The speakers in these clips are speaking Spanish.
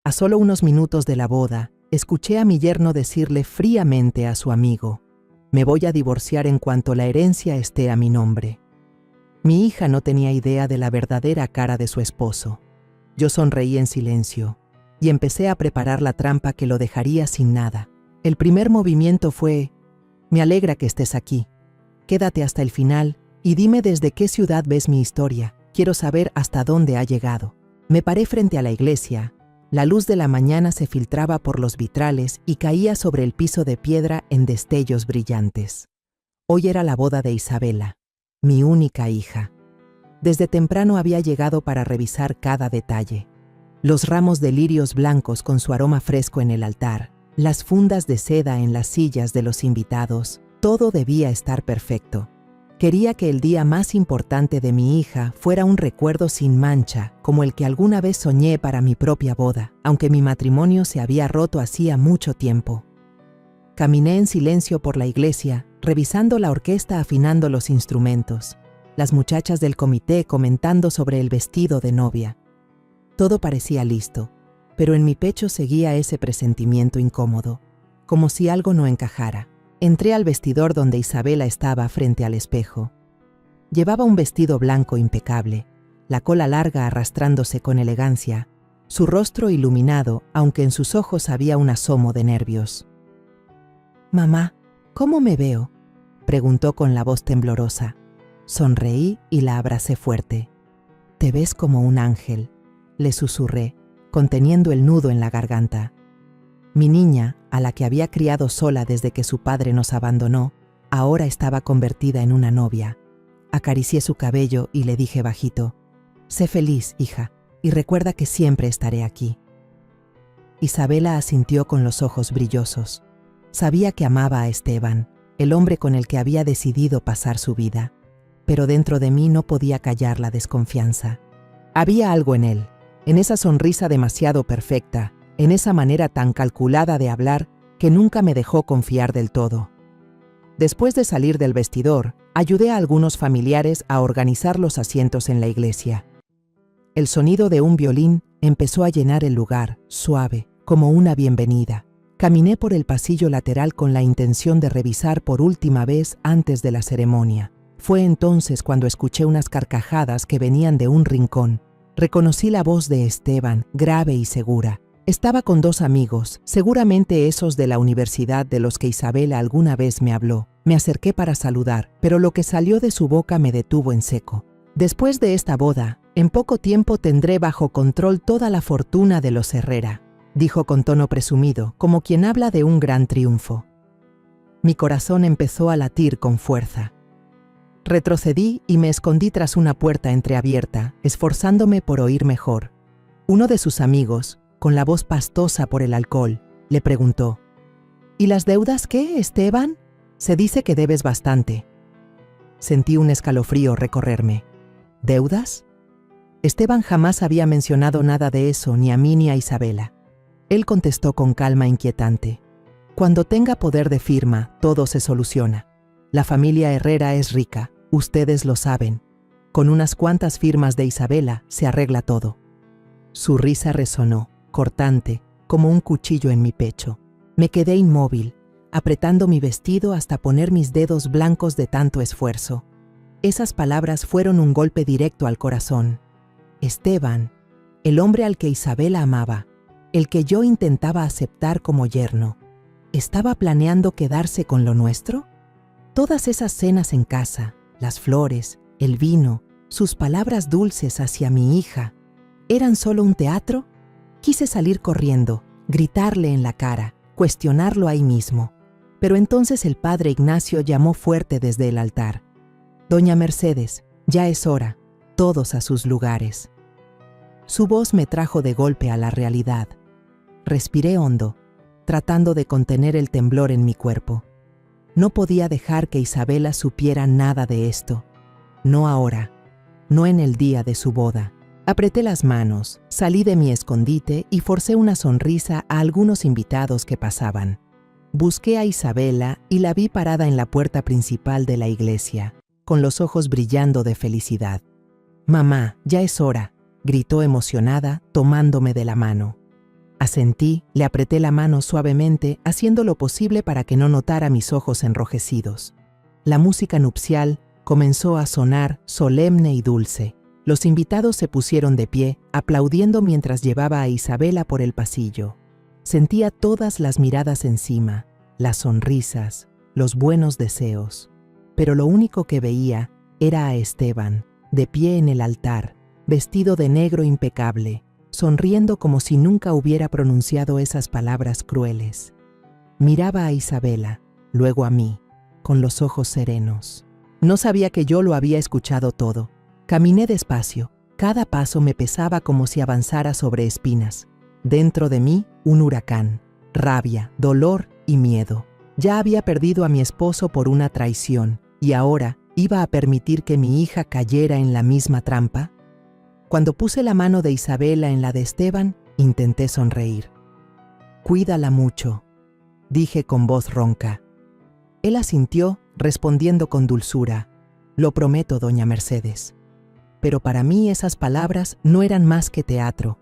A solo unos minutos de la boda, escuché a mi yerno decirle fríamente a su amigo: «Me voy a divorciar en cuanto la herencia esté a mi nombre». Mi hija no tenía idea de la verdadera cara de su esposo. Yo sonreí en silencio y empecé a preparar la trampa que lo dejaría sin nada. El primer movimiento fue: «Me alegra que estés aquí. Quédate hasta el final y dime desde qué ciudad ves mi historia. Quiero saber hasta dónde ha llegado». Me paré frente a la iglesia. La luz de la mañana se filtraba por los vitrales y caía sobre el piso de piedra en destellos brillantes. Hoy era la boda de Isabela, mi única hija. Desde temprano había llegado para revisar cada detalle. Los ramos de lirios blancos con su aroma fresco en el altar, las fundas de seda en las sillas de los invitados, todo debía estar perfecto. Quería que el día más importante de mi hija fuera un recuerdo sin mancha, como el que alguna vez soñé para mi propia boda, aunque mi matrimonio se había roto hacía mucho tiempo. Caminé en silencio por la iglesia, revisando la orquesta afinando los instrumentos, las muchachas del comité comentando sobre el vestido de novia. Todo parecía listo, pero en mi pecho seguía ese presentimiento incómodo, como si algo no encajara. Entré al vestidor donde Isabela estaba frente al espejo. Llevaba un vestido blanco impecable, la cola larga arrastrándose con elegancia, su rostro iluminado, aunque en sus ojos había un asomo de nervios. «Mamá, ¿cómo me veo?», preguntó con la voz temblorosa. Sonreí y la abracé fuerte. «Te ves como un ángel», le susurré, conteniendo el nudo en la garganta. Mi niña, a la que había criado sola desde que su padre nos abandonó, ahora estaba convertida en una novia. Acaricié su cabello y le dije bajito: «Sé feliz, hija, y recuerda que siempre estaré aquí». Isabela asintió con los ojos brillosos. Sabía que amaba a Esteban, el hombre con el que había decidido pasar su vida, pero dentro de mí no podía callar la desconfianza. Había algo en él, en esa sonrisa demasiado perfecta, en esa manera tan calculada de hablar que nunca me dejó confiar del todo. Después de salir del vestidor, ayudé a algunos familiares a organizar los asientos en la iglesia. El sonido de un violín empezó a llenar el lugar, suave, como una bienvenida. Caminé por el pasillo lateral con la intención de revisar por última vez antes de la ceremonia. Fue entonces cuando escuché unas carcajadas que venían de un rincón. Reconocí la voz de Esteban, grave y segura. Estaba con dos amigos, seguramente esos de la universidad de los que Isabela alguna vez me habló. Me acerqué para saludar, pero lo que salió de su boca me detuvo en seco. «Después de esta boda, en poco tiempo tendré bajo control toda la fortuna de los Herrera», dijo con tono presumido, como quien habla de un gran triunfo. Mi corazón empezó a latir con fuerza. Retrocedí y me escondí tras una puerta entreabierta, esforzándome por oír mejor. Uno de sus amigos, con la voz pastosa por el alcohol, le preguntó: «¿Y las deudas qué, Esteban? Se dice que debes bastante». Sentí un escalofrío recorrerme. ¿Deudas? Esteban jamás había mencionado nada de eso ni a mí ni a Isabela. Él contestó con calma inquietante: «Cuando tenga poder de firma, todo se soluciona. La familia Herrera es rica, ustedes lo saben. Con unas cuantas firmas de Isabela se arregla todo». Su risa resonó, cortante, como un cuchillo en mi pecho. Me quedé inmóvil, apretando mi vestido hasta poner mis dedos blancos de tanto esfuerzo. Esas palabras fueron un golpe directo al corazón. Esteban, el hombre al que Isabela amaba, el que yo intentaba aceptar como yerno, ¿estaba planeando quedarse con lo nuestro? Todas esas cenas en casa, las flores, el vino, sus palabras dulces hacia mi hija, ¿eran solo un teatro? Quise salir corriendo, gritarle en la cara, cuestionarlo ahí mismo. Pero entonces el padre Ignacio llamó fuerte desde el altar: «Doña Mercedes, ya es hora, todos a sus lugares». Su voz me trajo de golpe a la realidad. Respiré hondo, tratando de contener el temblor en mi cuerpo. No podía dejar que Isabela supiera nada de esto. No ahora, no en el día de su boda. Apreté las manos, salí de mi escondite y forcé una sonrisa a algunos invitados que pasaban. Busqué a Isabela y la vi parada en la puerta principal de la iglesia, con los ojos brillando de felicidad. «Mamá, ya es hora», gritó emocionada, tomándome de la mano. Asentí, le apreté la mano suavemente, haciendo lo posible para que no notara mis ojos enrojecidos. La música nupcial comenzó a sonar solemne y dulce. Los invitados se pusieron de pie, aplaudiendo mientras llevaba a Isabela por el pasillo. Sentía todas las miradas encima, las sonrisas, los buenos deseos. Pero lo único que veía era a Esteban, de pie en el altar, vestido de negro impecable, sonriendo como si nunca hubiera pronunciado esas palabras crueles. Miraba a Isabela, luego a mí, con los ojos serenos. No sabía que yo lo había escuchado todo. Caminé despacio. Cada paso me pesaba como si avanzara sobre espinas. Dentro de mí, un huracán, rabia, dolor y miedo. Ya había perdido a mi esposo por una traición, y ahora iba a permitir que mi hija cayera en la misma trampa. Cuando puse la mano de Isabela en la de Esteban, intenté sonreír. «Cuídala mucho», dije con voz ronca. Él asintió, respondiendo con dulzura. «Lo prometo, doña Mercedes». Pero para mí esas palabras no eran más que teatro.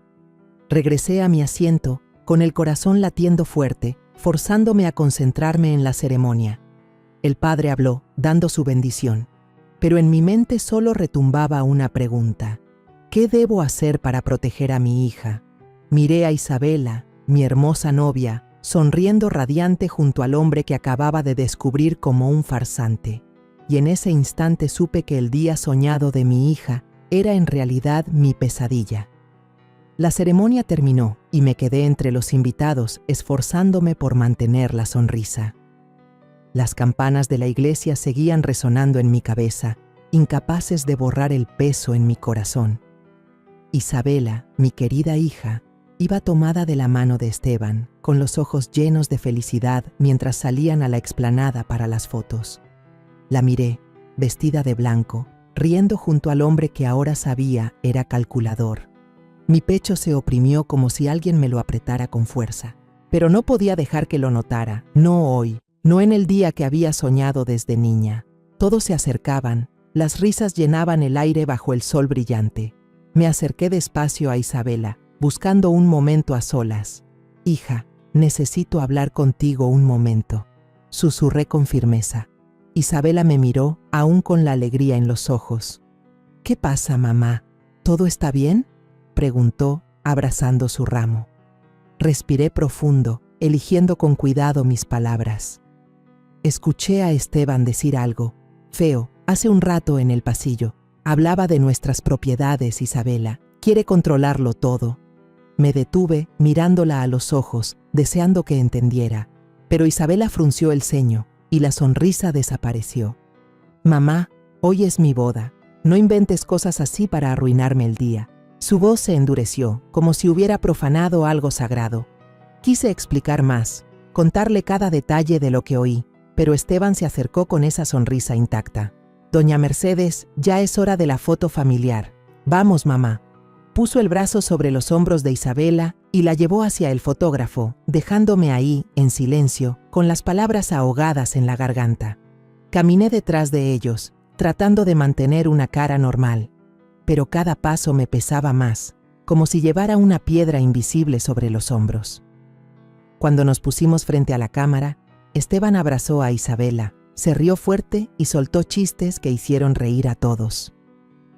Regresé a mi asiento, con el corazón latiendo fuerte, forzándome a concentrarme en la ceremonia. El padre habló, dando su bendición, pero en mi mente solo retumbaba una pregunta. ¿Qué debo hacer para proteger a mi hija? Miré a Isabela, mi hermosa novia, sonriendo radiante junto al hombre que acababa de descubrir como un farsante. Y en ese instante supe que el día soñado de mi hija era en realidad mi pesadilla. La ceremonia terminó y me quedé entre los invitados, esforzándome por mantener la sonrisa. Las campanas de la iglesia seguían resonando en mi cabeza, incapaces de borrar el peso en mi corazón. Isabela, mi querida hija, iba tomada de la mano de Esteban, con los ojos llenos de felicidad mientras salían a la explanada para las fotos. La miré, vestida de blanco, riendo junto al hombre que ahora sabía era calculador. Mi pecho se oprimió como si alguien me lo apretara con fuerza, pero no podía dejar que lo notara, no hoy, no en el día que había soñado desde niña. Todos se acercaban, las risas llenaban el aire bajo el sol brillante. Me acerqué despacio a Isabela, buscando un momento a solas. «Hija, necesito hablar contigo un momento», susurré con firmeza. Isabela me miró, aún con la alegría en los ojos. «¿Qué pasa, mamá? ¿Todo está bien?», preguntó, abrazando su ramo. Respiré profundo, eligiendo con cuidado mis palabras. Escuché a Esteban decir algo feo hace un rato en el pasillo. Hablaba de nuestras propiedades, Isabela. Quiere controlarlo todo. Me detuve, mirándola a los ojos, deseando que entendiera. Pero Isabela frunció el ceño y la sonrisa desapareció. «Mamá, hoy es mi boda. No inventes cosas así para arruinarme el día». Su voz se endureció, como si hubiera profanado algo sagrado. Quise explicar más, contarle cada detalle de lo que oí, pero Esteban se acercó con esa sonrisa intacta. «Doña Mercedes, ya es hora de la foto familiar. Vamos, mamá». Puso el brazo sobre los hombros de Isabela y la llevó hacia el fotógrafo, dejándome ahí, en silencio, con las palabras ahogadas en la garganta. Caminé detrás de ellos, tratando de mantener una cara normal, pero cada paso me pesaba más, como si llevara una piedra invisible sobre los hombros. Cuando nos pusimos frente a la cámara, Esteban abrazó a Isabela, se rió fuerte y soltó chistes que hicieron reír a todos.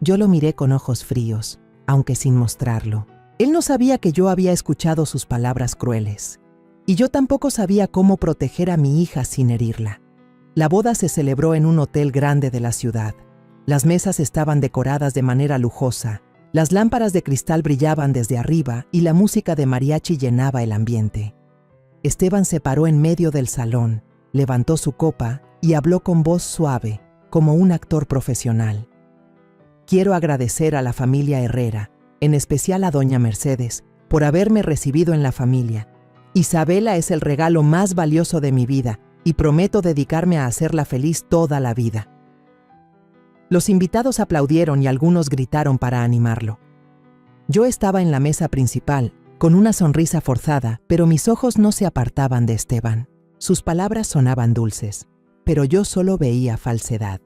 Yo lo miré con ojos fríos, aunque sin mostrarlo. Él no sabía que yo había escuchado sus palabras crueles, y yo tampoco sabía cómo proteger a mi hija sin herirla. La boda se celebró en un hotel grande de la ciudad. Las mesas estaban decoradas de manera lujosa, las lámparas de cristal brillaban desde arriba y la música de mariachi llenaba el ambiente. Esteban se paró en medio del salón, levantó su copa y habló con voz suave, como un actor profesional. «Quiero agradecer a la familia Herrera, en especial a doña Mercedes, por haberme recibido en la familia. Isabela es el regalo más valioso de mi vida y prometo dedicarme a hacerla feliz toda la vida». Los invitados aplaudieron y algunos gritaron para animarlo. Yo estaba en la mesa principal, con una sonrisa forzada, pero mis ojos no se apartaban de Esteban. Sus palabras sonaban dulces, pero yo solo veía falsedad.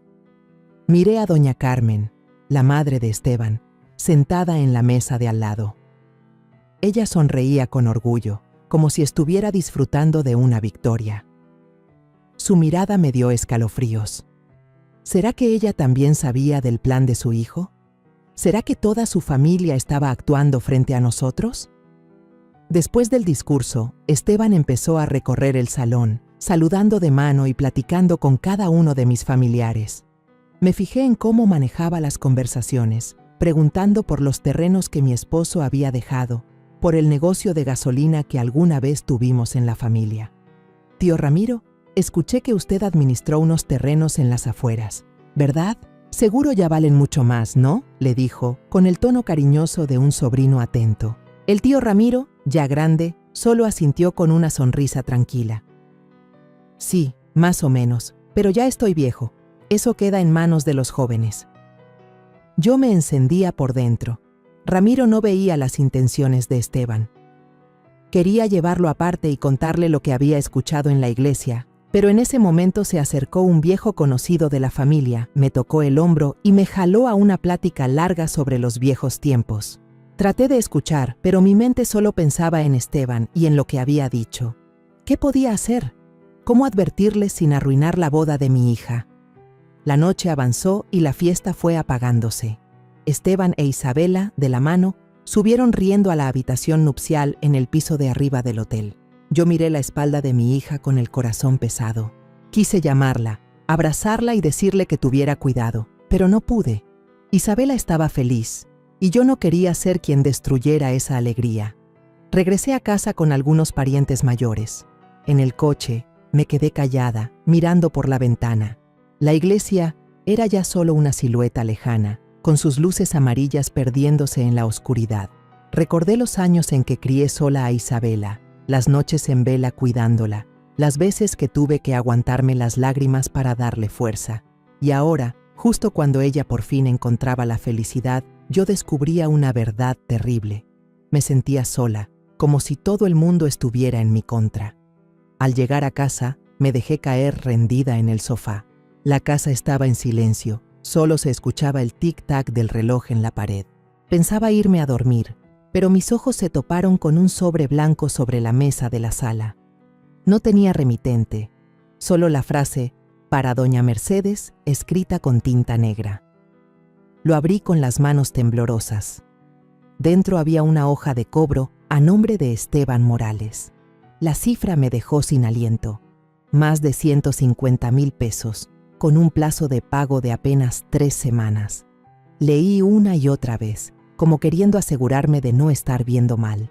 Miré a doña Carmen, la madre de Esteban, sentada en la mesa de al lado. Ella sonreía con orgullo, como si estuviera disfrutando de una victoria. Su mirada me dio escalofríos. ¿Será que ella también sabía del plan de su hijo? ¿Será que toda su familia estaba actuando frente a nosotros? Después del discurso, Esteban empezó a recorrer el salón, saludando de mano y platicando con cada uno de mis familiares. Me fijé en cómo manejaba las conversaciones, preguntando por los terrenos que mi esposo había dejado, por el negocio de gasolina que alguna vez tuvimos en la familia. Tío Ramiro, escuché que usted administró unos terrenos en las afueras, ¿verdad? Seguro ya valen mucho más, ¿no?, le dijo, con el tono cariñoso de un sobrino atento. El tío Ramiro, ya grande, solo asintió con una sonrisa tranquila. Sí, más o menos, pero ya estoy viejo. Eso queda en manos de los jóvenes. Yo me encendía por dentro. Ramiro no veía las intenciones de Esteban. Quería llevarlo aparte y contarle lo que había escuchado en la iglesia, pero en ese momento se acercó un viejo conocido de la familia, me tocó el hombro y me jaló a una plática larga sobre los viejos tiempos. Traté de escuchar, pero mi mente solo pensaba en Esteban y en lo que había dicho. ¿Qué podía hacer? ¿Cómo advertirle sin arruinar la boda de mi hija? La noche avanzó y la fiesta fue apagándose. Esteban e Isabela, de la mano, subieron riendo a la habitación nupcial en el piso de arriba del hotel. Yo miré la espalda de mi hija con el corazón pesado. Quise llamarla, abrazarla y decirle que tuviera cuidado, pero no pude. Isabela estaba feliz, y yo no quería ser quien destruyera esa alegría. Regresé a casa con algunos parientes mayores. En el coche, me quedé callada, mirando por la ventana. La iglesia era ya solo una silueta lejana, con sus luces amarillas perdiéndose en la oscuridad. Recordé los años en que crié sola a Isabela, las noches en vela cuidándola, las veces que tuve que aguantarme las lágrimas para darle fuerza. Y ahora, justo cuando ella por fin encontraba la felicidad, yo descubría una verdad terrible. Me sentía sola, como si todo el mundo estuviera en mi contra. Al llegar a casa, me dejé caer rendida en el sofá. La casa estaba en silencio, solo se escuchaba el tic-tac del reloj en la pared. Pensaba irme a dormir, pero mis ojos se toparon con un sobre blanco sobre la mesa de la sala. No tenía remitente, solo la frase «Para doña Mercedes» escrita con tinta negra. Lo abrí con las manos temblorosas. Dentro había una hoja de cobro a nombre de Esteban Morales. La cifra me dejó sin aliento. Más de 150,000 pesos, con un plazo de pago de apenas 3 semanas. Leí una y otra vez, como queriendo asegurarme de no estar viendo mal.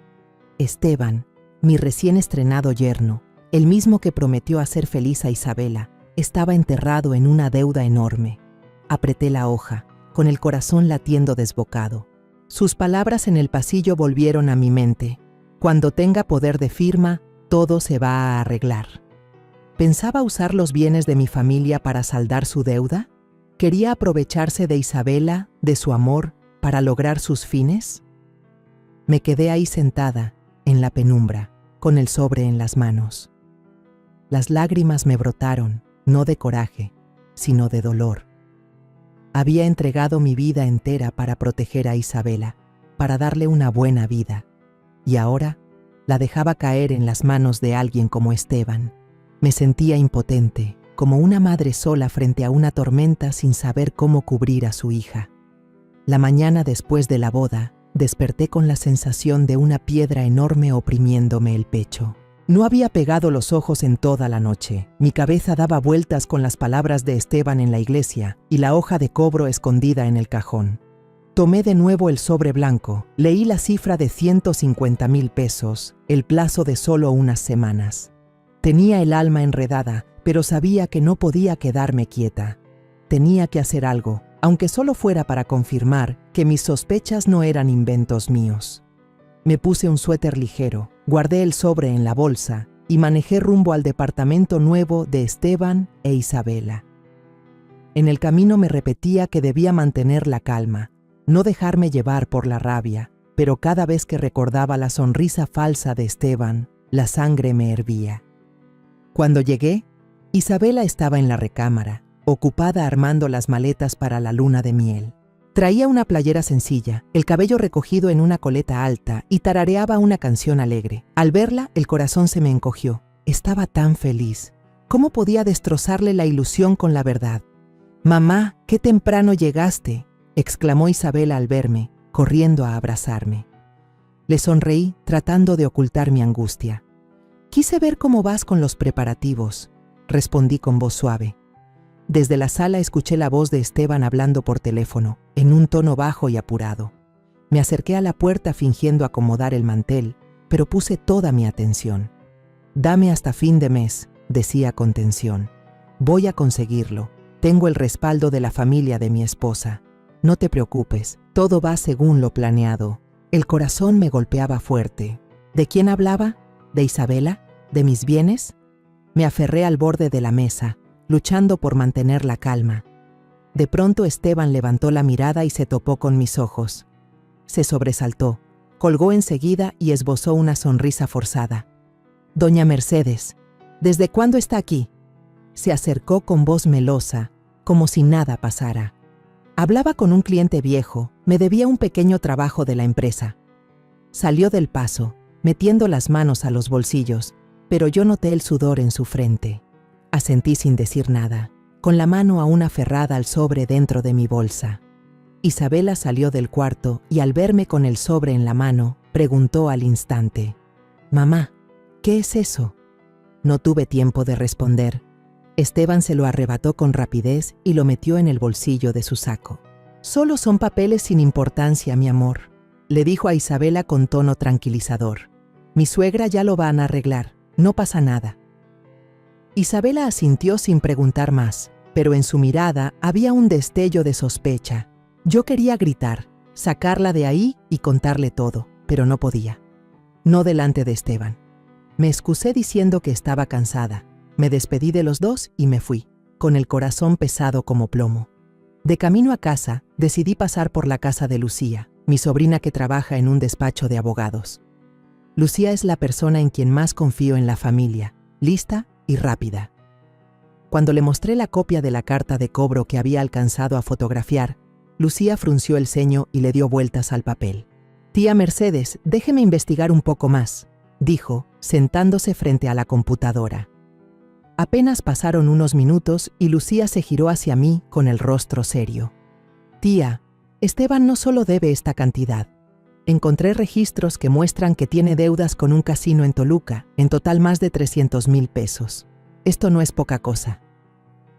Esteban, mi recién estrenado yerno, el mismo que prometió hacer feliz a Isabela, estaba enterrado en una deuda enorme. Apreté la hoja, con el corazón latiendo desbocado. Sus palabras en el pasillo volvieron a mi mente. Cuando tenga poder de firma, todo se va a arreglar. ¿Pensaba usar los bienes de mi familia para saldar su deuda? ¿Quería aprovecharse de Isabela, de su amor, para lograr sus fines? Me quedé ahí sentada, en la penumbra, con el sobre en las manos. Las lágrimas me brotaron, no de coraje, sino de dolor. Había entregado mi vida entera para proteger a Isabela, para darle una buena vida, y ahora la dejaba caer en las manos de alguien como Esteban. Me sentía impotente, como una madre sola frente a una tormenta sin saber cómo cubrir a su hija. La mañana después de la boda, desperté con la sensación de una piedra enorme oprimiéndome el pecho. No había pegado los ojos en toda la noche. Mi cabeza daba vueltas con las palabras de Esteban en la iglesia y la hoja de cobro escondida en el cajón. Tomé de nuevo el sobre blanco, leí la cifra de 150,000 pesos, el plazo de solo unas semanas. Tenía el alma enredada, pero sabía que no podía quedarme quieta. Tenía que hacer algo, aunque solo fuera para confirmar que mis sospechas no eran inventos míos. Me puse un suéter ligero, guardé el sobre en la bolsa y manejé rumbo al departamento nuevo de Esteban e Isabela. En el camino me repetía que debía mantener la calma, no dejarme llevar por la rabia, pero cada vez que recordaba la sonrisa falsa de Esteban, la sangre me hervía. Cuando llegué, Isabela estaba en la recámara, ocupada armando las maletas para la luna de miel. Traía una playera sencilla, el cabello recogido en una coleta alta y tarareaba una canción alegre. Al verla, el corazón se me encogió. Estaba tan feliz. ¿Cómo podía destrozarle la ilusión con la verdad? «Mamá, qué temprano llegaste», exclamó Isabela al verme, corriendo a abrazarme. Le sonreí, tratando de ocultar mi angustia. «Quise ver cómo vas con los preparativos», respondí con voz suave. Desde la sala escuché la voz de Esteban hablando por teléfono, en un tono bajo y apurado. Me acerqué a la puerta fingiendo acomodar el mantel, pero puse toda mi atención. «Dame hasta fin de mes», decía con tensión. «Voy a conseguirlo. Tengo el respaldo de la familia de mi esposa. No te preocupes, todo va según lo planeado». El corazón me golpeaba fuerte. ¿De quién hablaba? ¿De Isabela? ¿De mis bienes? Me aferré al borde de la mesa, luchando por mantener la calma. De pronto Esteban levantó la mirada y se topó con mis ojos. Se sobresaltó, colgó enseguida y esbozó una sonrisa forzada. «Doña Mercedes, ¿desde cuándo está aquí?». Se acercó con voz melosa, como si nada pasara. Hablaba con un cliente viejo, me debía un pequeño trabajo de la empresa. Salió del paso, metiendo las manos a los bolsillos, pero yo noté el sudor en su frente. Asentí sin decir nada, con la mano aún aferrada al sobre dentro de mi bolsa. Isabela salió del cuarto y al verme con el sobre en la mano, preguntó al instante: «Mamá, ¿qué es eso?». No tuve tiempo de responder. Esteban se lo arrebató con rapidez y lo metió en el bolsillo de su saco. «Solo son papeles sin importancia, mi amor», le dijo a Isabela con tono tranquilizador. «Mi suegra ya lo van a arreglar, no pasa nada». Isabela asintió sin preguntar más, pero en su mirada había un destello de sospecha. Yo quería gritar, sacarla de ahí y contarle todo, pero no podía. No delante de Esteban. Me excusé diciendo que estaba cansada. Me despedí de los dos y me fui, con el corazón pesado como plomo. De camino a casa, decidí pasar por la casa de Lucía, mi sobrina que trabaja en un despacho de abogados. Lucía es la persona en quien más confío en la familia, lista y rápida. Cuando le mostré la copia de la carta de cobro que había alcanzado a fotografiar, Lucía frunció el ceño y le dio vueltas al papel. «Tía Mercedes, déjeme investigar un poco más», dijo, sentándose frente a la computadora. Apenas pasaron unos minutos y Lucía se giró hacia mí con el rostro serio. «Tía, Esteban no solo debe esta cantidad. Encontré registros que muestran que tiene deudas con un casino en Toluca, en total más de 300,000 pesos. Esto no es poca cosa».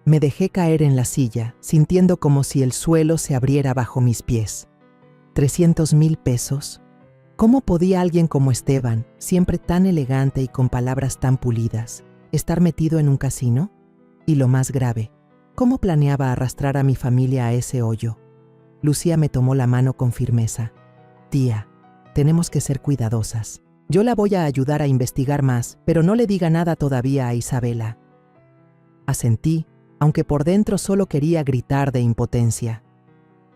Me dejé caer en la silla, sintiendo como si el suelo se abriera bajo mis pies. 300,000 pesos. ¿Cómo podía alguien como Esteban, siempre tan elegante y con palabras tan pulidas, estar metido en un casino? Y lo más grave, ¿cómo planeaba arrastrar a mi familia a ese hoyo? Lucía me tomó la mano con firmeza. «Tía, tenemos que ser cuidadosas. Yo la voy a ayudar a investigar más, pero no le diga nada todavía a Isabela». Asentí, aunque por dentro solo quería gritar de impotencia.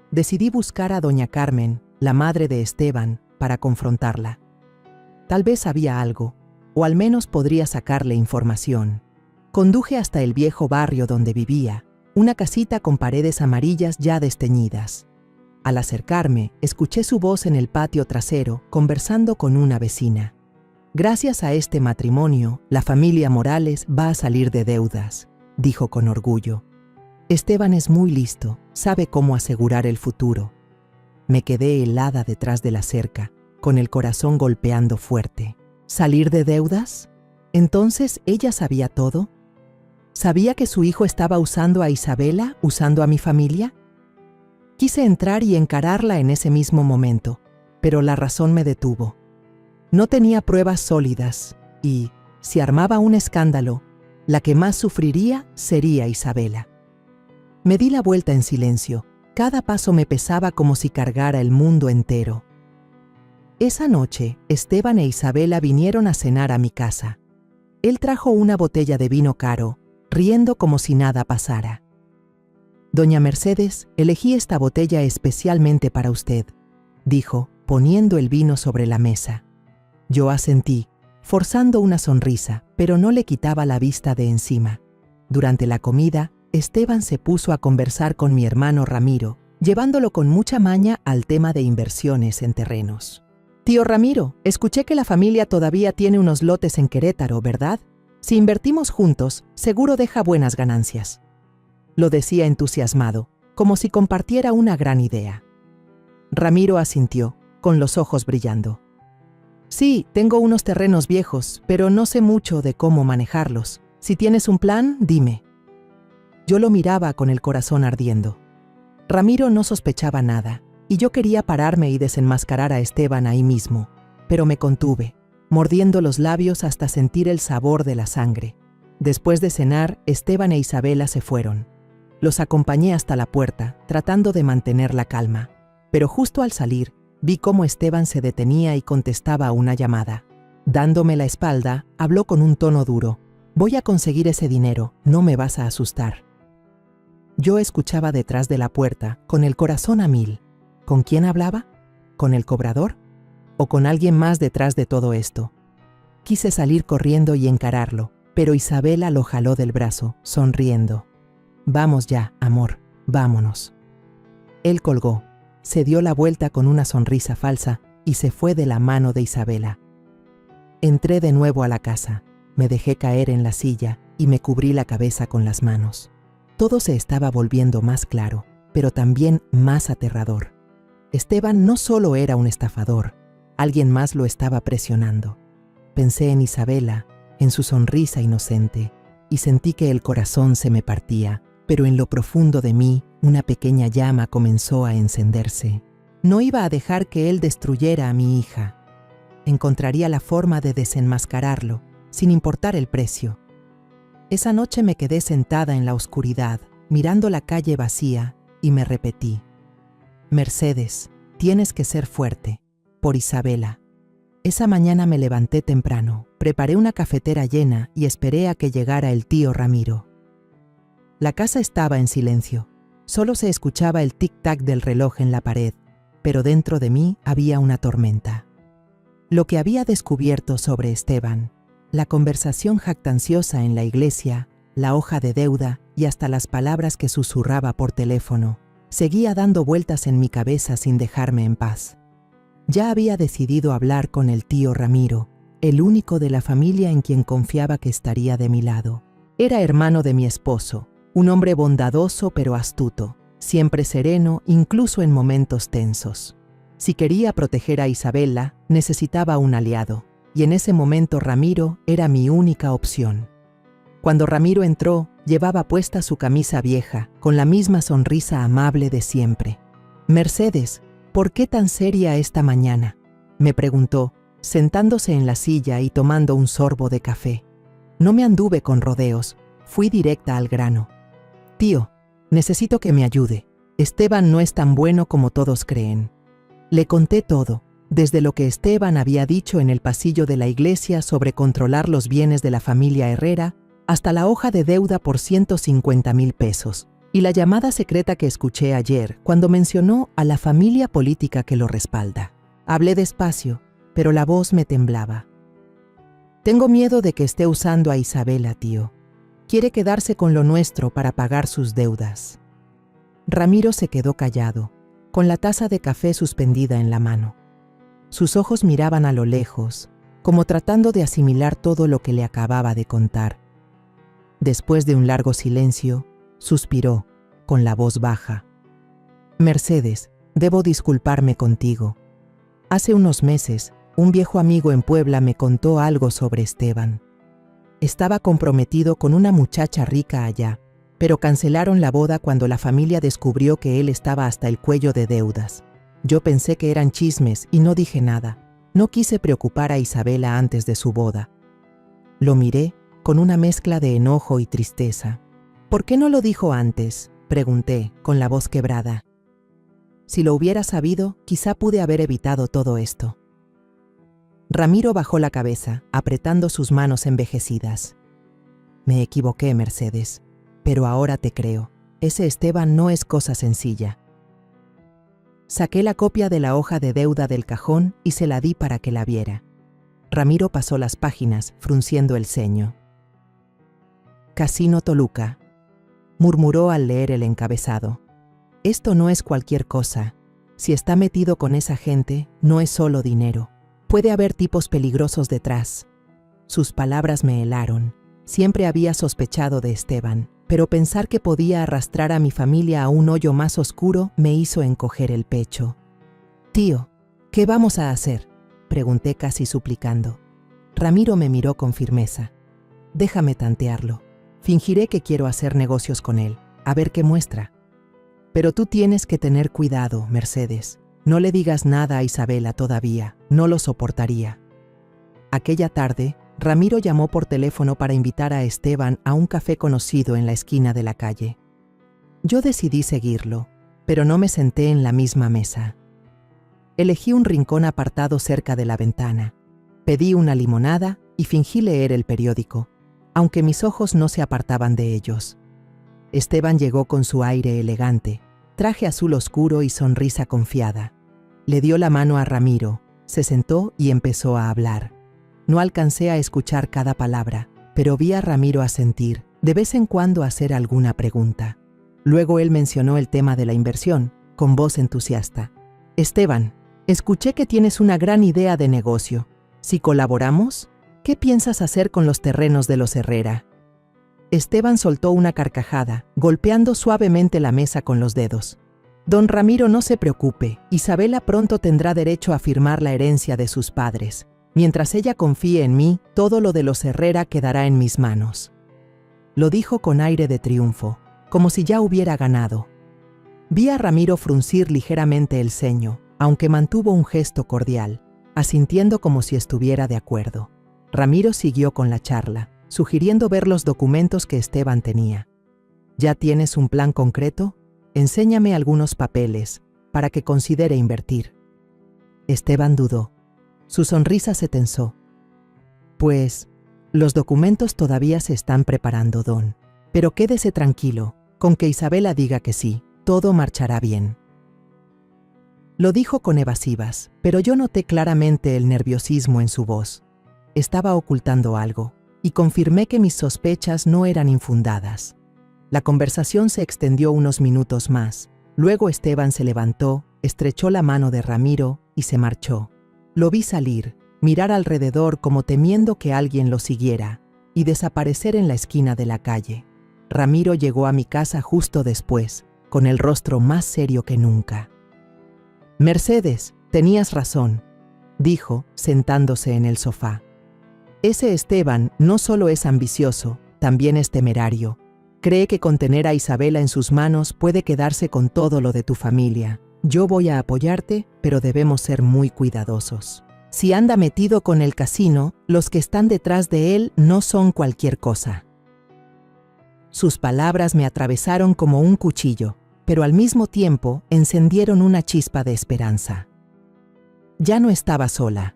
Decidí buscar a doña Carmen, la madre de Esteban, para confrontarla. Tal vez sabía algo, o al menos podría sacarle información. Conduje hasta el viejo barrio donde vivía, una casita con paredes amarillas ya desteñidas. Al acercarme, escuché su voz en el patio trasero, conversando con una vecina. «Gracias a este matrimonio, la familia Morales va a salir de deudas», dijo con orgullo. «Esteban es muy listo, sabe cómo asegurar el futuro». Me quedé helada detrás de la cerca, con el corazón golpeando fuerte. ¿Salir de deudas? ¿Entonces ella sabía todo? ¿Sabía que su hijo estaba usando a Isabela, usando a mi familia? Quise entrar y encararla en ese mismo momento, pero la razón me detuvo. No tenía pruebas sólidas y, si armaba un escándalo, la que más sufriría sería Isabela. Me di la vuelta en silencio. Cada paso me pesaba como si cargara el mundo entero. Esa noche, Esteban e Isabela vinieron a cenar a mi casa. Él trajo una botella de vino caro, riendo como si nada pasara. «Doña Mercedes, elegí esta botella especialmente para usted», dijo, poniendo el vino sobre la mesa. Yo asentí, forzando una sonrisa, pero no le quitaba la vista de encima. Durante la comida, Esteban se puso a conversar con mi hermano Ramiro, llevándolo con mucha maña al tema de inversiones en terrenos. Tío Ramiro, escuché que la familia todavía tiene unos lotes en Querétaro, ¿verdad? Si invertimos juntos, seguro deja buenas ganancias. Lo decía entusiasmado, como si compartiera una gran idea. Ramiro asintió, con los ojos brillando. Sí, tengo unos terrenos viejos, pero no sé mucho de cómo manejarlos. Si tienes un plan, dime. Yo lo miraba con el corazón ardiendo. Ramiro no sospechaba nada, y yo quería pararme y desenmascarar a Esteban ahí mismo, pero me contuve, mordiendo los labios hasta sentir el sabor de la sangre. Después de cenar, Esteban e Isabela se fueron. Los acompañé hasta la puerta, tratando de mantener la calma, pero justo al salir, vi cómo Esteban se detenía y contestaba a una llamada. Dándome la espalda, habló con un tono duro. Voy a conseguir ese dinero, no me vas a asustar. Yo escuchaba detrás de la puerta, con el corazón a mil. ¿Con quién hablaba? ¿Con el cobrador? ¿O con alguien más detrás de todo esto? Quise salir corriendo y encararlo, pero Isabela lo jaló del brazo, sonriendo. Vamos ya, amor, vámonos. Él colgó, se dio la vuelta con una sonrisa falsa y se fue de la mano de Isabela. Entré de nuevo a la casa, me dejé caer en la silla y me cubrí la cabeza con las manos. Todo se estaba volviendo más claro, pero también más aterrador. Esteban no solo era un estafador, alguien más lo estaba presionando. Pensé en Isabela, en su sonrisa inocente, y sentí que el corazón se me partía, pero en lo profundo de mí, una pequeña llama comenzó a encenderse. No iba a dejar que él destruyera a mi hija. Encontraría la forma de desenmascararlo, sin importar el precio. Esa noche me quedé sentada en la oscuridad, mirando la calle vacía, y me repetí: Mercedes, tienes que ser fuerte, por Isabela. Esa mañana me levanté temprano, preparé una cafetera llena y esperé a que llegara el tío Ramiro. La casa estaba en silencio, solo se escuchaba el tic-tac del reloj en la pared, pero dentro de mí había una tormenta. Lo que había descubierto sobre Esteban, la conversación jactanciosa en la iglesia, la hoja de deuda y hasta las palabras que susurraba por teléfono, seguía dando vueltas en mi cabeza sin dejarme en paz. Ya había decidido hablar con el tío Ramiro, el único de la familia en quien confiaba que estaría de mi lado. Era hermano de mi esposo, un hombre bondadoso pero astuto, siempre sereno incluso en momentos tensos. Si quería proteger a Isabela, necesitaba un aliado, y en ese momento Ramiro era mi única opción. Cuando Ramiro entró, llevaba puesta su camisa vieja, con la misma sonrisa amable de siempre. «Mercedes, ¿por qué tan seria esta mañana?», me preguntó, sentándose en la silla y tomando un sorbo de café. No me anduve con rodeos, fui directa al grano. «Tío, necesito que me ayude. Esteban no es tan bueno como todos creen». Le conté todo, desde lo que Esteban había dicho en el pasillo de la iglesia sobre controlar los bienes de la familia Herrera, hasta la hoja de deuda por 150,000 pesos, y la llamada secreta que escuché ayer cuando mencionó a la familia política que lo respalda. Hablé despacio, pero la voz me temblaba. «Tengo miedo de que esté usando a Isabela, tío. Quiere quedarse con lo nuestro para pagar sus deudas». Ramiro se quedó callado, con la taza de café suspendida en la mano. Sus ojos miraban a lo lejos, como tratando de asimilar todo lo que le acababa de contar. Después de un largo silencio, suspiró, con la voz baja. «Mercedes, debo disculparme contigo. Hace unos meses, un viejo amigo en Puebla me contó algo sobre Esteban. Estaba comprometido con una muchacha rica allá, pero cancelaron la boda cuando la familia descubrió que él estaba hasta el cuello de deudas. Yo pensé que eran chismes y no dije nada. No quise preocupar a Isabela antes de su boda». Lo miré con una mezcla de enojo y tristeza. «¿Por qué no lo dijo antes?», pregunté, con la voz quebrada. «Si lo hubiera sabido, quizá pude haber evitado todo esto». Ramiro bajó la cabeza, apretando sus manos envejecidas. «Me equivoqué, Mercedes, pero ahora te creo. Ese Esteban no es cosa sencilla». Saqué la copia de la hoja de deuda del cajón y se la di para que la viera. Ramiro pasó las páginas, frunciendo el ceño. «Casino Toluca», murmuró al leer el encabezado. Esto no es cualquier cosa. Si está metido con esa gente, no es solo dinero. Puede haber tipos peligrosos detrás. Sus palabras me helaron. Siempre había sospechado de Esteban, pero pensar que podía arrastrar a mi familia a un hoyo más oscuro me hizo encoger el pecho. «Tío, ¿qué vamos a hacer?», pregunté casi suplicando. Ramiro me miró con firmeza. «Déjame tantearlo. Fingiré que quiero hacer negocios con él, a ver qué muestra. Pero tú tienes que tener cuidado, Mercedes. No le digas nada a Isabela todavía, no lo soportaría». Aquella tarde, Ramiro llamó por teléfono para invitar a Esteban a un café conocido en la esquina de la calle. Yo decidí seguirlo, pero no me senté en la misma mesa. Elegí un rincón apartado cerca de la ventana. Pedí una limonada y fingí leer el periódico, aunque mis ojos no se apartaban de ellos. Esteban llegó con su aire elegante, traje azul oscuro y sonrisa confiada. Le dio la mano a Ramiro, se sentó y empezó a hablar. No alcancé a escuchar cada palabra, pero vi a Ramiro asentir, de vez en cuando hacer alguna pregunta. Luego él mencionó el tema de la inversión, con voz entusiasta. «Esteban, escuché que tienes una gran idea de negocio. Si colaboramos, ¿qué piensas hacer con los terrenos de los Herrera?». Esteban soltó una carcajada, golpeando suavemente la mesa con los dedos. «Don Ramiro, no se preocupe, Isabela pronto tendrá derecho a firmar la herencia de sus padres. Mientras ella confíe en mí, todo lo de los Herrera quedará en mis manos». Lo dijo con aire de triunfo, como si ya hubiera ganado. Vi a Ramiro fruncir ligeramente el ceño, aunque mantuvo un gesto cordial, asintiendo como si estuviera de acuerdo. Ramiro siguió con la charla, sugiriendo ver los documentos que Esteban tenía. «¿Ya tienes un plan concreto? Enséñame algunos papeles, para que considere invertir». Esteban dudó. Su sonrisa se tensó. «Pues, los documentos todavía se están preparando, don. Pero quédese tranquilo, con que Isabela diga que sí, todo marchará bien». Lo dijo con evasivas, pero yo noté claramente el nerviosismo en su voz. Estaba ocultando algo, y confirmé que mis sospechas no eran infundadas. La conversación se extendió unos minutos más. Luego Esteban se levantó, estrechó la mano de Ramiro y se marchó. Lo vi salir, mirar alrededor como temiendo que alguien lo siguiera, y desaparecer en la esquina de la calle. Ramiro llegó a mi casa justo después, con el rostro más serio que nunca. «Mercedes, tenías razón», dijo, sentándose en el sofá. «Ese Esteban no solo es ambicioso, también es temerario. Cree que con tener a Isabela en sus manos puede quedarse con todo lo de tu familia. Yo voy a apoyarte, pero debemos ser muy cuidadosos. Si anda metido con el casino, los que están detrás de él no son cualquier cosa». Sus palabras me atravesaron como un cuchillo, pero al mismo tiempo encendieron una chispa de esperanza. Ya no estaba sola.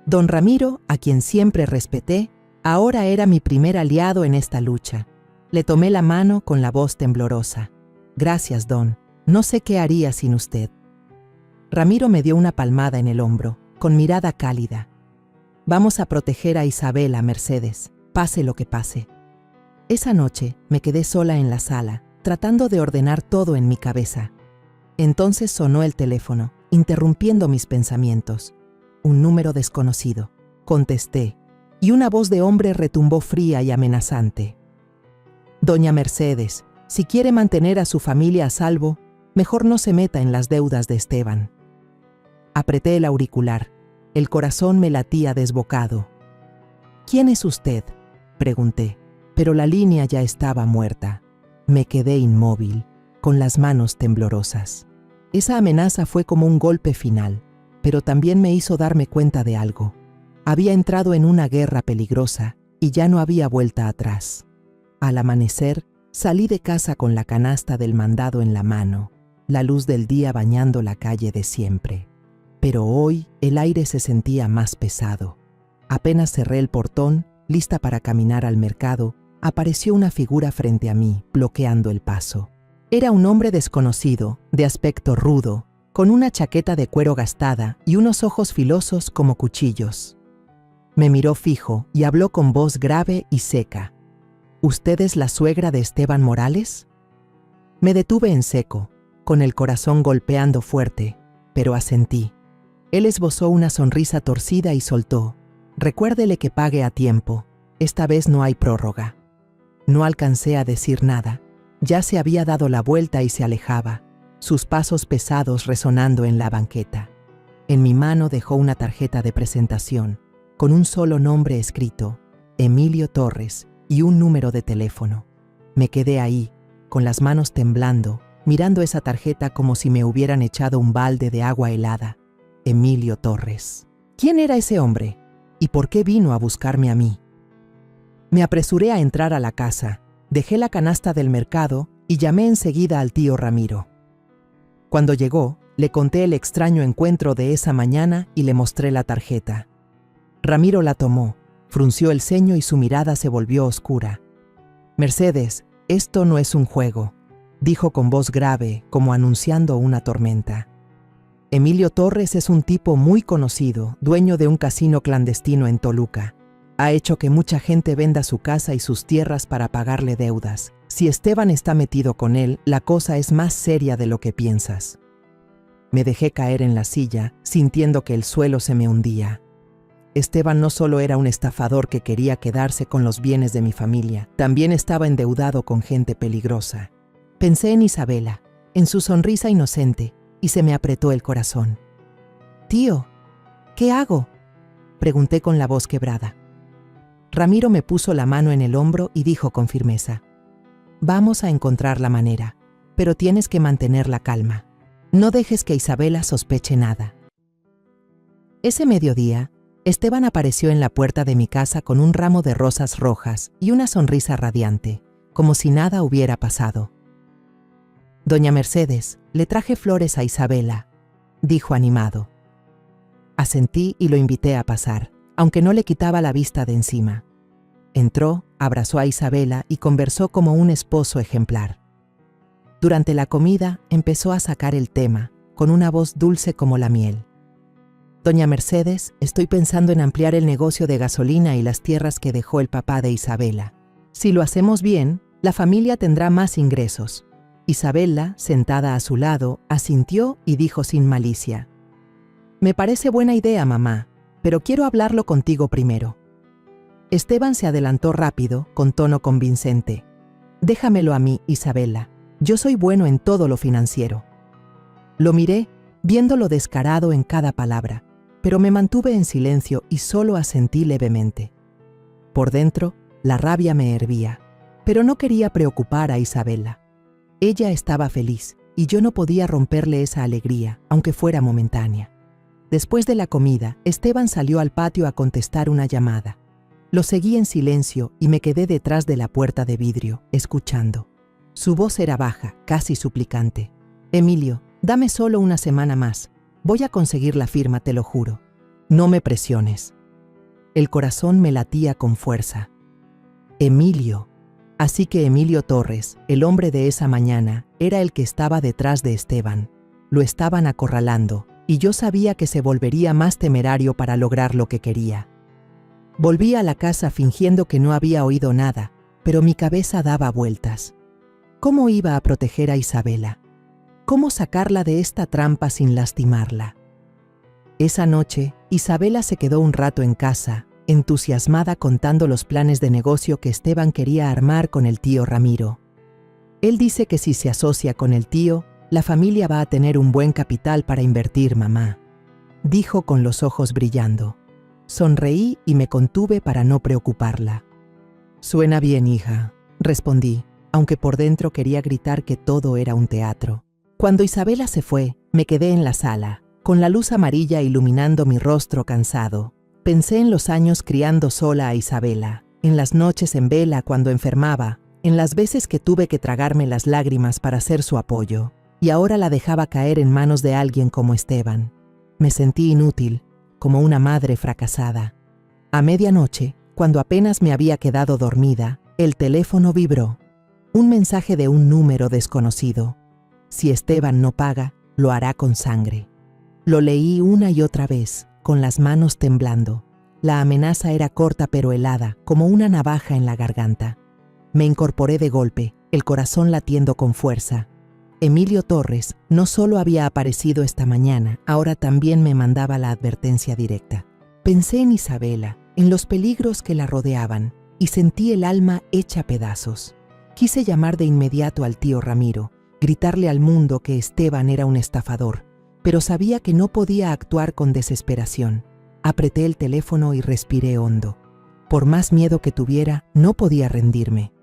Don Ramiro, a quien siempre respeté, ahora era mi primer aliado en esta lucha. Le tomé la mano con la voz temblorosa. «Gracias, don. No sé qué haría sin usted». Ramiro me dio una palmada en el hombro, con mirada cálida. «Vamos a proteger a Isabela, Mercedes, pase lo que pase». Esa noche me quedé sola en la sala, tratando de ordenar todo en mi cabeza. Entonces sonó el teléfono, interrumpiendo mis pensamientos. Un número desconocido. Contesté, y una voz de hombre retumbó fría y amenazante. «Doña Mercedes, si quiere mantener a su familia a salvo, mejor no se meta en las deudas de Esteban». Apreté el auricular. El corazón me latía desbocado. «¿Quién es usted?», pregunté, pero la línea ya estaba muerta. Me quedé inmóvil, con las manos temblorosas. Esa amenaza fue como un golpe final, pero también me hizo darme cuenta de algo. Había entrado en una guerra peligrosa y ya no había vuelta atrás. Al amanecer, salí de casa con la canasta del mandado en la mano, la luz del día bañando la calle de siempre. Pero hoy el aire se sentía más pesado. Apenas cerré el portón, lista para caminar al mercado, apareció una figura frente a mí, bloqueando el paso. Era un hombre desconocido, de aspecto rudo, con una chaqueta de cuero gastada y unos ojos filosos como cuchillos. Me miró fijo y habló con voz grave y seca. «¿Usted es la suegra de Esteban Morales?». Me detuve en seco, con el corazón golpeando fuerte, pero asentí. Él esbozó una sonrisa torcida y soltó: «Recuérdele que pague a tiempo. Esta vez no hay prórroga». No alcancé a decir nada. Ya se había dado la vuelta y se alejaba, sus pasos pesados resonando en la banqueta. En mi mano dejó una tarjeta de presentación, con un solo nombre escrito: Emilio Torres, y un número de teléfono. Me quedé ahí, con las manos temblando, mirando esa tarjeta como si me hubieran echado un balde de agua helada. Emilio Torres. ¿Quién era ese hombre? ¿Y por qué vino a buscarme a mí? Me apresuré a entrar a la casa, dejé la canasta del mercado y llamé enseguida al tío Ramiro. Cuando llegó, le conté el extraño encuentro de esa mañana y le mostré la tarjeta. Ramiro la tomó, frunció el ceño y su mirada se volvió oscura. «Mercedes, esto no es un juego», dijo con voz grave, como anunciando una tormenta. «Emilio Torres es un tipo muy conocido, dueño de un casino clandestino en Toluca. Ha hecho que mucha gente venda su casa y sus tierras para pagarle deudas. Si Esteban está metido con él, la cosa es más seria de lo que piensas». Me dejé caer en la silla, sintiendo que el suelo se me hundía. Esteban no solo era un estafador que quería quedarse con los bienes de mi familia, también estaba endeudado con gente peligrosa. Pensé en Isabela, en su sonrisa inocente, y se me apretó el corazón. «Tío, ¿qué hago?», pregunté con la voz quebrada. Ramiro me puso la mano en el hombro y dijo con firmeza: «Vamos a encontrar la manera, pero tienes que mantener la calma. No dejes que Isabela sospeche nada». Ese mediodía, Esteban apareció en la puerta de mi casa con un ramo de rosas rojas y una sonrisa radiante, como si nada hubiera pasado. «Doña Mercedes, le traje flores a Isabela», dijo animado. Asentí y lo invité a pasar, aunque no le quitaba la vista de encima. Entró, abrazó a Isabela y conversó como un esposo ejemplar. Durante la comida empezó a sacar el tema, con una voz dulce como la miel. «Doña Mercedes, estoy pensando en ampliar el negocio de gasolina y las tierras que dejó el papá de Isabela. Si lo hacemos bien, la familia tendrá más ingresos». Isabela, sentada a su lado, asintió y dijo sin malicia: «Me parece buena idea, mamá, pero quiero hablarlo contigo primero». Esteban se adelantó rápido, con tono convincente: «Déjamelo a mí, Isabela. Yo soy bueno en todo lo financiero». Lo miré, viéndolo descarado en cada palabra, pero me mantuve en silencio y solo asentí levemente. Por dentro, la rabia me hervía, pero no quería preocupar a Isabela. Ella estaba feliz y yo no podía romperle esa alegría, aunque fuera momentánea. Después de la comida, Esteban salió al patio a contestar una llamada. Lo seguí en silencio y me quedé detrás de la puerta de vidrio, escuchando. Su voz era baja, casi suplicante. «Emilio, dame solo una semana más. Voy a conseguir la firma, te lo juro. No me presiones». El corazón me latía con fuerza. Emilio. Así que Emilio Torres, el hombre de esa mañana, era el que estaba detrás de Esteban. Lo estaban acorralando, y yo sabía que se volvería más temerario para lograr lo que quería. Volví a la casa fingiendo que no había oído nada, pero mi cabeza daba vueltas. ¿Cómo iba a proteger a Isabela? ¿Cómo sacarla de esta trampa sin lastimarla? Esa noche, Isabela se quedó un rato en casa, entusiasmada contando los planes de negocio que Esteban quería armar con el tío Ramiro. Él dice que si se asocia con el tío, la familia va a tener un buen capital para invertir, mamá, dijo con los ojos brillando. Sonreí y me contuve para no preocuparla. «Suena bien, hija», respondí, aunque por dentro quería gritar que todo era un teatro. Cuando Isabela se fue, me quedé en la sala, con la luz amarilla iluminando mi rostro cansado. Pensé en los años criando sola a Isabela, en las noches en vela cuando enfermaba, en las veces que tuve que tragarme las lágrimas para ser su apoyo, y ahora la dejaba caer en manos de alguien como Esteban. Me sentí inútil, como una madre fracasada. A medianoche, cuando apenas me había quedado dormida, el teléfono vibró. Un mensaje de un número desconocido. Si Esteban no paga, lo hará con sangre. Lo leí una y otra vez, con las manos temblando. La amenaza era corta pero helada, como una navaja en la garganta. Me incorporé de golpe, el corazón latiendo con fuerza. Emilio Torres no solo había aparecido esta mañana, ahora también me mandaba la advertencia directa. Pensé en Isabela, en los peligros que la rodeaban, y sentí el alma hecha pedazos. Quise llamar de inmediato al tío Ramiro, gritarle al mundo que Esteban era un estafador, pero sabía que no podía actuar con desesperación. Apreté el teléfono y respiré hondo. Por más miedo que tuviera, no podía rendirme.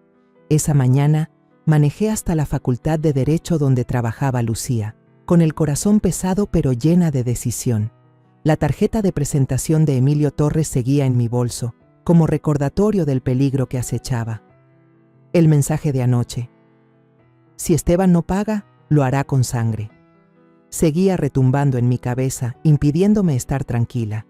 Esa mañana, manejé hasta la Facultad de Derecho donde trabajaba Lucía, con el corazón pesado pero llena de decisión. La tarjeta de presentación de Emilio Torres seguía en mi bolso, como recordatorio del peligro que acechaba. El mensaje de anoche. Si Esteban no paga, lo hará con sangre. Seguía retumbando en mi cabeza, impidiéndome estar tranquila.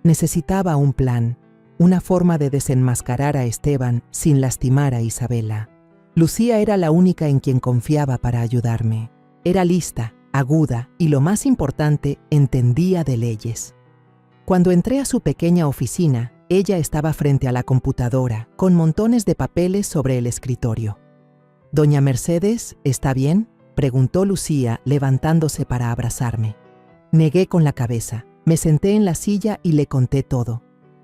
Necesitaba un plan, una forma de desenmascarar a Esteban sin lastimar a Isabela. Lucía era la única en quien confiaba para ayudarme. Era lista, aguda y, lo más importante, entendía de leyes. Cuando entré a su pequeña oficina, ella estaba frente a la computadora, con montones de papeles sobre el escritorio. «Doña Mercedes, ¿está bien?», preguntó Lucía, levantándose para abrazarme. Negué con la cabeza. Me senté en la silla y le conté todo.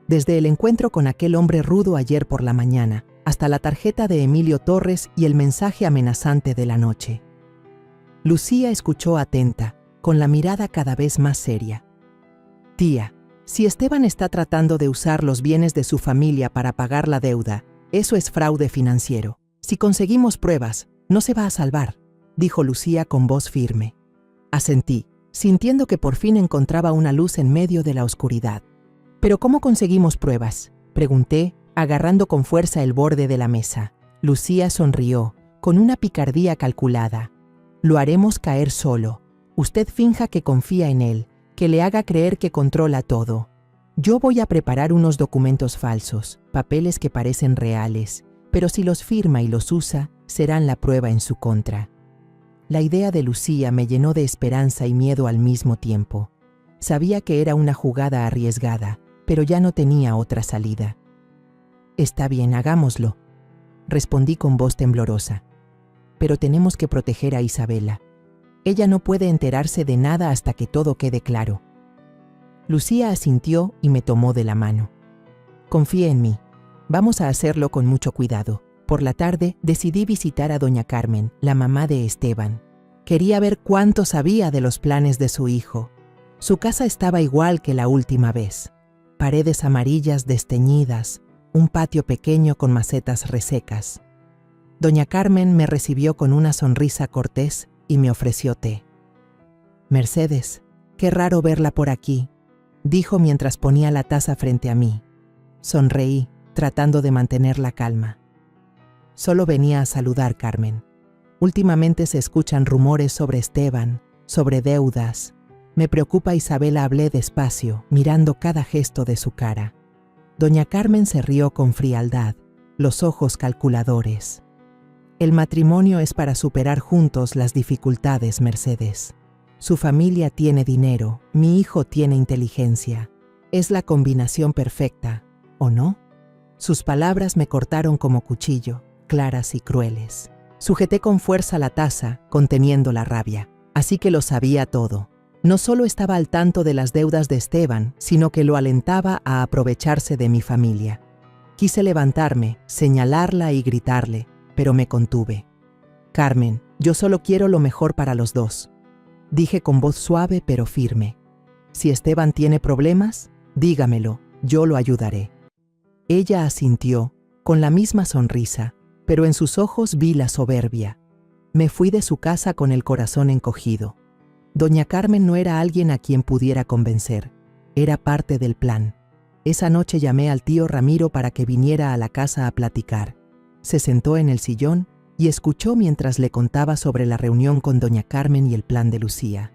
Desde el encuentro con aquel hombre rudo ayer por la mañana, hasta la tarjeta de Emilio Torres y el mensaje amenazante de la noche. Lucía escuchó atenta, con la mirada cada vez más seria. «Tía, si Esteban está tratando de usar los bienes de su familia para pagar la deuda, eso es fraude financiero. Si conseguimos pruebas, no se va a salvar», dijo Lucía con voz firme. Asentí, sintiendo que por fin encontraba una luz en medio de la oscuridad. «¿Pero cómo conseguimos pruebas?», pregunté, agarrando con fuerza el borde de la mesa. Lucía sonrió, con una picardía calculada. «Lo haremos caer solo. Usted finja que confía en él, que le haga creer que controla todo. Yo voy a preparar unos documentos falsos, papeles que parecen reales, pero si los firma y los usa, serán la prueba en su contra». La idea de Lucía me llenó de esperanza y miedo al mismo tiempo. Sabía que era una jugada arriesgada, pero ya no tenía otra salida. «Está bien, hagámoslo», respondí con voz temblorosa. «Pero tenemos que proteger a Isabela. Ella no puede enterarse de nada hasta que todo quede claro». Lucía asintió y me tomó de la mano. «Confíe en mí. Vamos a hacerlo con mucho cuidado». Por la tarde decidí visitar a doña Carmen, la mamá de Esteban. Quería ver cuánto sabía de los planes de su hijo. Su casa estaba igual que la última vez. Paredes amarillas desteñidas, un patio pequeño con macetas resecas. Doña Carmen me recibió con una sonrisa cortés y me ofreció té. «Mercedes, qué raro verla por aquí», dijo mientras ponía la taza frente a mí. Sonreí, tratando de mantener la calma. «Solo venía a saludar, Carmen. Últimamente se escuchan rumores sobre Esteban, sobre deudas. Me preocupa Isabela», hablé despacio, mirando cada gesto de su cara. Doña Carmen se rió con frialdad, los ojos calculadores. «El matrimonio es para superar juntos las dificultades, Mercedes. Su familia tiene dinero, mi hijo tiene inteligencia. Es la combinación perfecta, ¿o no?». Sus palabras me cortaron como cuchillo, claras y crueles. Sujeté con fuerza la taza, conteniendo la rabia. Así que lo sabía todo. No solo estaba al tanto de las deudas de Esteban, sino que lo alentaba a aprovecharse de mi familia. Quise levantarme, señalarla y gritarle, pero me contuve. «Carmen, yo solo quiero lo mejor para los dos», dije con voz suave pero firme. «Si Esteban tiene problemas, dígamelo, yo lo ayudaré». Ella asintió, con la misma sonrisa, pero en sus ojos vi la soberbia. Me fui de su casa con el corazón encogido. Doña Carmen no era alguien a quien pudiera convencer, era parte del plan. Esa noche llamé al tío Ramiro para que viniera a la casa a platicar. Se sentó en el sillón y escuchó mientras le contaba sobre la reunión con doña Carmen y el plan de Lucía.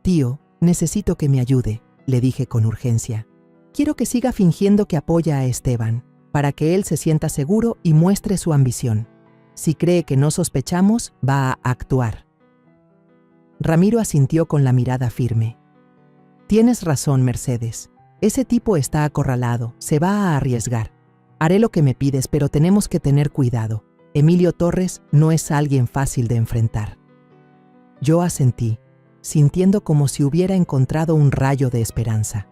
«Tío, necesito que me ayude», le dije con urgencia. «Quiero que siga fingiendo que apoya a Esteban, para que él se sienta seguro y muestre su ambición. Si cree que no sospechamos, va a actuar». Ramiro asintió con la mirada firme. «Tienes razón, Mercedes. Ese tipo está acorralado, se va a arriesgar. Haré lo que me pides, pero tenemos que tener cuidado. Emilio Torres no es alguien fácil de enfrentar. Yo asentí, sintiendo como si hubiera encontrado un rayo de esperanza.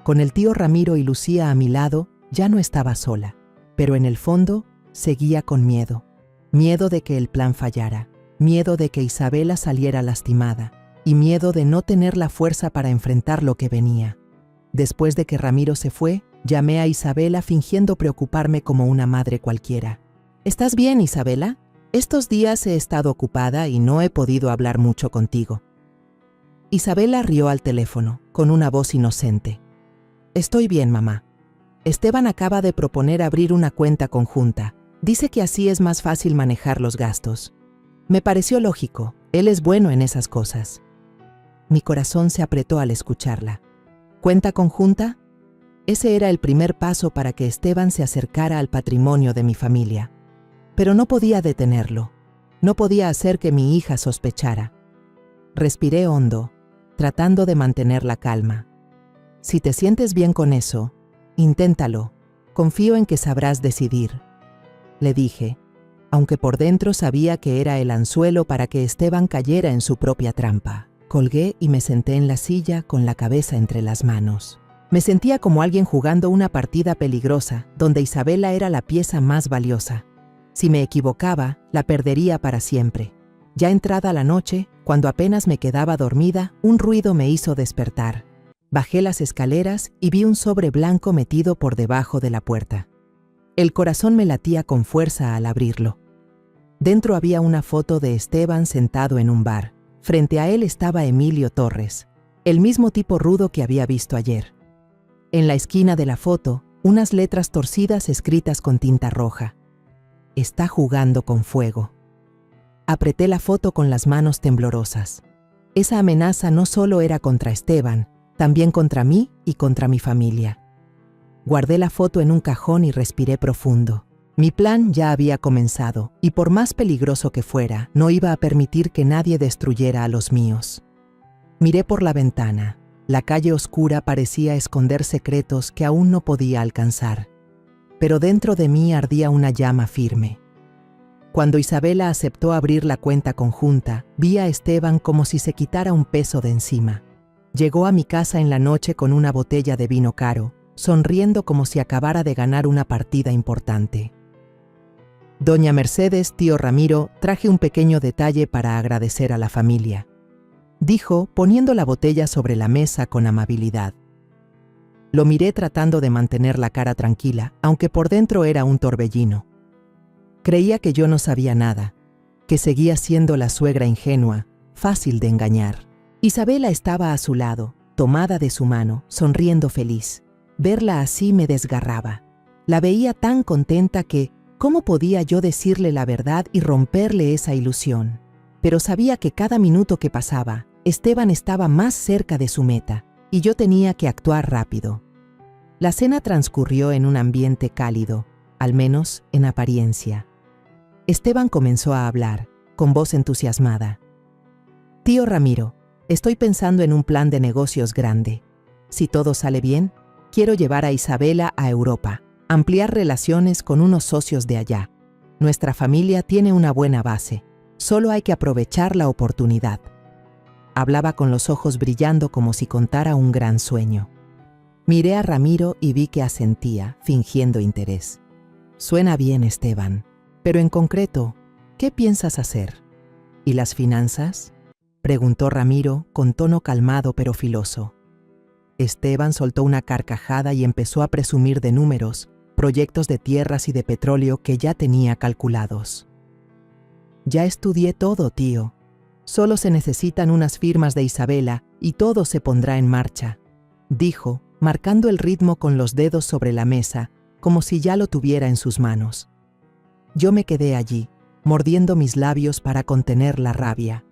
Con el tío Ramiro y Lucía a mi lado, ya no estaba sola, pero en el fondo seguía con miedo. Miedo de que el plan fallara, miedo de que Isabela saliera lastimada y miedo de no tener la fuerza para enfrentar lo que venía. Después de que Ramiro se fue, llamé a Isabela fingiendo preocuparme como una madre cualquiera. ¿Estás bien, Isabela? Estos días he estado ocupada y no he podido hablar mucho contigo. Isabela rió al teléfono, con una voz inocente. Estoy bien, mamá. Esteban acaba de proponer abrir una cuenta conjunta. Dice que así es más fácil manejar los gastos. Me pareció lógico, él es bueno en esas cosas. Mi corazón se apretó al escucharla. ¿Cuenta conjunta? Ese era el primer paso para que Esteban se acercara al patrimonio de mi familia. Pero no podía detenerlo. No podía hacer que mi hija sospechara. Respiré hondo, tratando de mantener la calma. Si te sientes bien con eso, inténtalo. Confío en que sabrás decidir. Le dije, aunque por dentro sabía que era el anzuelo para que Esteban cayera en su propia trampa. Colgué y me senté en la silla con la cabeza entre las manos. Me sentía como alguien jugando una partida peligrosa, donde Isabela era la pieza más valiosa. Si me equivocaba, la perdería para siempre. Ya entrada la noche, cuando apenas me quedaba dormida, un ruido me hizo despertar. Bajé las escaleras y vi un sobre blanco metido por debajo de la puerta. El corazón me latía con fuerza al abrirlo. Dentro había una foto de Esteban sentado en un bar. Frente a él estaba Emilio Torres, el mismo tipo rudo que había visto ayer. En la esquina de la foto, unas letras torcidas escritas con tinta roja. Está jugando con fuego. Apreté la foto con las manos temblorosas. Esa amenaza no solo era contra Esteban, también contra mí y contra mi familia. Guardé la foto en un cajón y respiré profundo. Mi plan ya había comenzado, y por más peligroso que fuera, no iba a permitir que nadie destruyera a los míos. Miré por la ventana. La calle oscura parecía esconder secretos que aún no podía alcanzar. Pero dentro de mí ardía una llama firme. Cuando Isabela aceptó abrir la cuenta conjunta, vi a Esteban como si se quitara un peso de encima. Llegó a mi casa en la noche con una botella de vino caro, sonriendo como si acabara de ganar una partida importante. Doña Mercedes, tío Ramiro, traje un pequeño detalle para agradecer a la familia, dijo, poniendo la botella sobre la mesa con amabilidad. Lo miré tratando de mantener la cara tranquila, aunque por dentro era un torbellino. Creía que yo no sabía nada, que seguía siendo la suegra ingenua, fácil de engañar. Isabela estaba a su lado, tomada de su mano, sonriendo feliz. Verla así me desgarraba. La veía tan contenta que, ¿cómo podía yo decirle la verdad y romperle esa ilusión? Pero sabía que cada minuto que pasaba, Esteban estaba más cerca de su meta, y yo tenía que actuar rápido. La cena transcurrió en un ambiente cálido, al menos en apariencia. Esteban comenzó a hablar, con voz entusiasmada. Tío Ramiro, estoy pensando en un plan de negocios grande. Si todo sale bien, quiero llevar a Isabela a Europa, ampliar relaciones con unos socios de allá. Nuestra familia tiene una buena base, solo hay que aprovechar la oportunidad. Hablaba con los ojos brillando como si contara un gran sueño. Miré a Ramiro y vi que asentía, fingiendo interés. Suena bien, Esteban, pero en concreto, ¿qué piensas hacer? ¿Y las finanzas?, preguntó Ramiro con tono calmado pero filoso. Esteban soltó una carcajada y empezó a presumir de números, proyectos de tierras y de petróleo que ya tenía calculados. Ya estudié todo, tío. Solo se necesitan unas firmas de Isabela y todo se pondrá en marcha, dijo, marcando el ritmo con los dedos sobre la mesa, como si ya lo tuviera en sus manos. Yo me quedé allí, mordiendo mis labios para contener la rabia.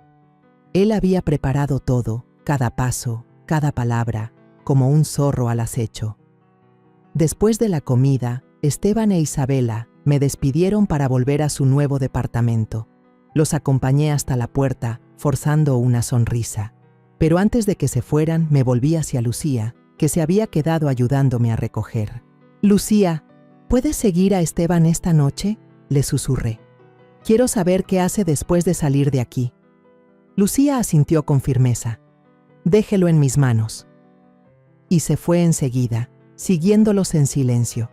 Él había preparado todo, cada paso, cada palabra, como un zorro al acecho. Después de la comida, Esteban e Isabela me despidieron para volver a su nuevo departamento. Los acompañé hasta la puerta, forzando una sonrisa. Pero antes de que se fueran, me volví hacia Lucía, que se había quedado ayudándome a recoger. «Lucía, ¿puedes seguir a Esteban esta noche?», le susurré. Quiero saber qué hace después de salir de aquí. Lucía asintió con firmeza. Déjelo en mis manos. Y se fue enseguida, siguiéndolos en silencio.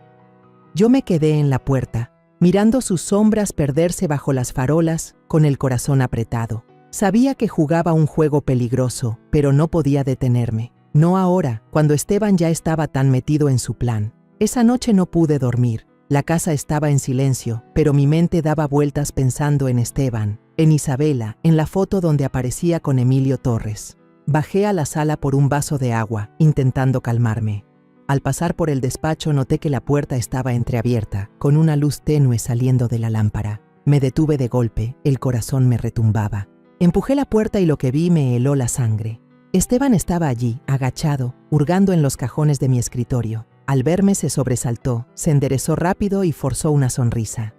Yo me quedé en la puerta, mirando sus sombras perderse bajo las farolas, con el corazón apretado. Sabía que jugaba un juego peligroso, pero no podía detenerme. No ahora, cuando Esteban ya estaba tan metido en su plan. Esa noche no pude dormir. La casa estaba en silencio, pero mi mente daba vueltas pensando en Esteban, en Isabela, en la foto donde aparecía con Emilio Torres. Bajé a la sala por un vaso de agua, intentando calmarme. Al pasar por el despacho noté que la puerta estaba entreabierta, con una luz tenue saliendo de la lámpara. Me detuve de golpe, el corazón me retumbaba. Empujé la puerta y lo que vi me heló la sangre. Esteban estaba allí, agachado, hurgando en los cajones de mi escritorio. Al verme se sobresaltó, se enderezó rápido y forzó una sonrisa.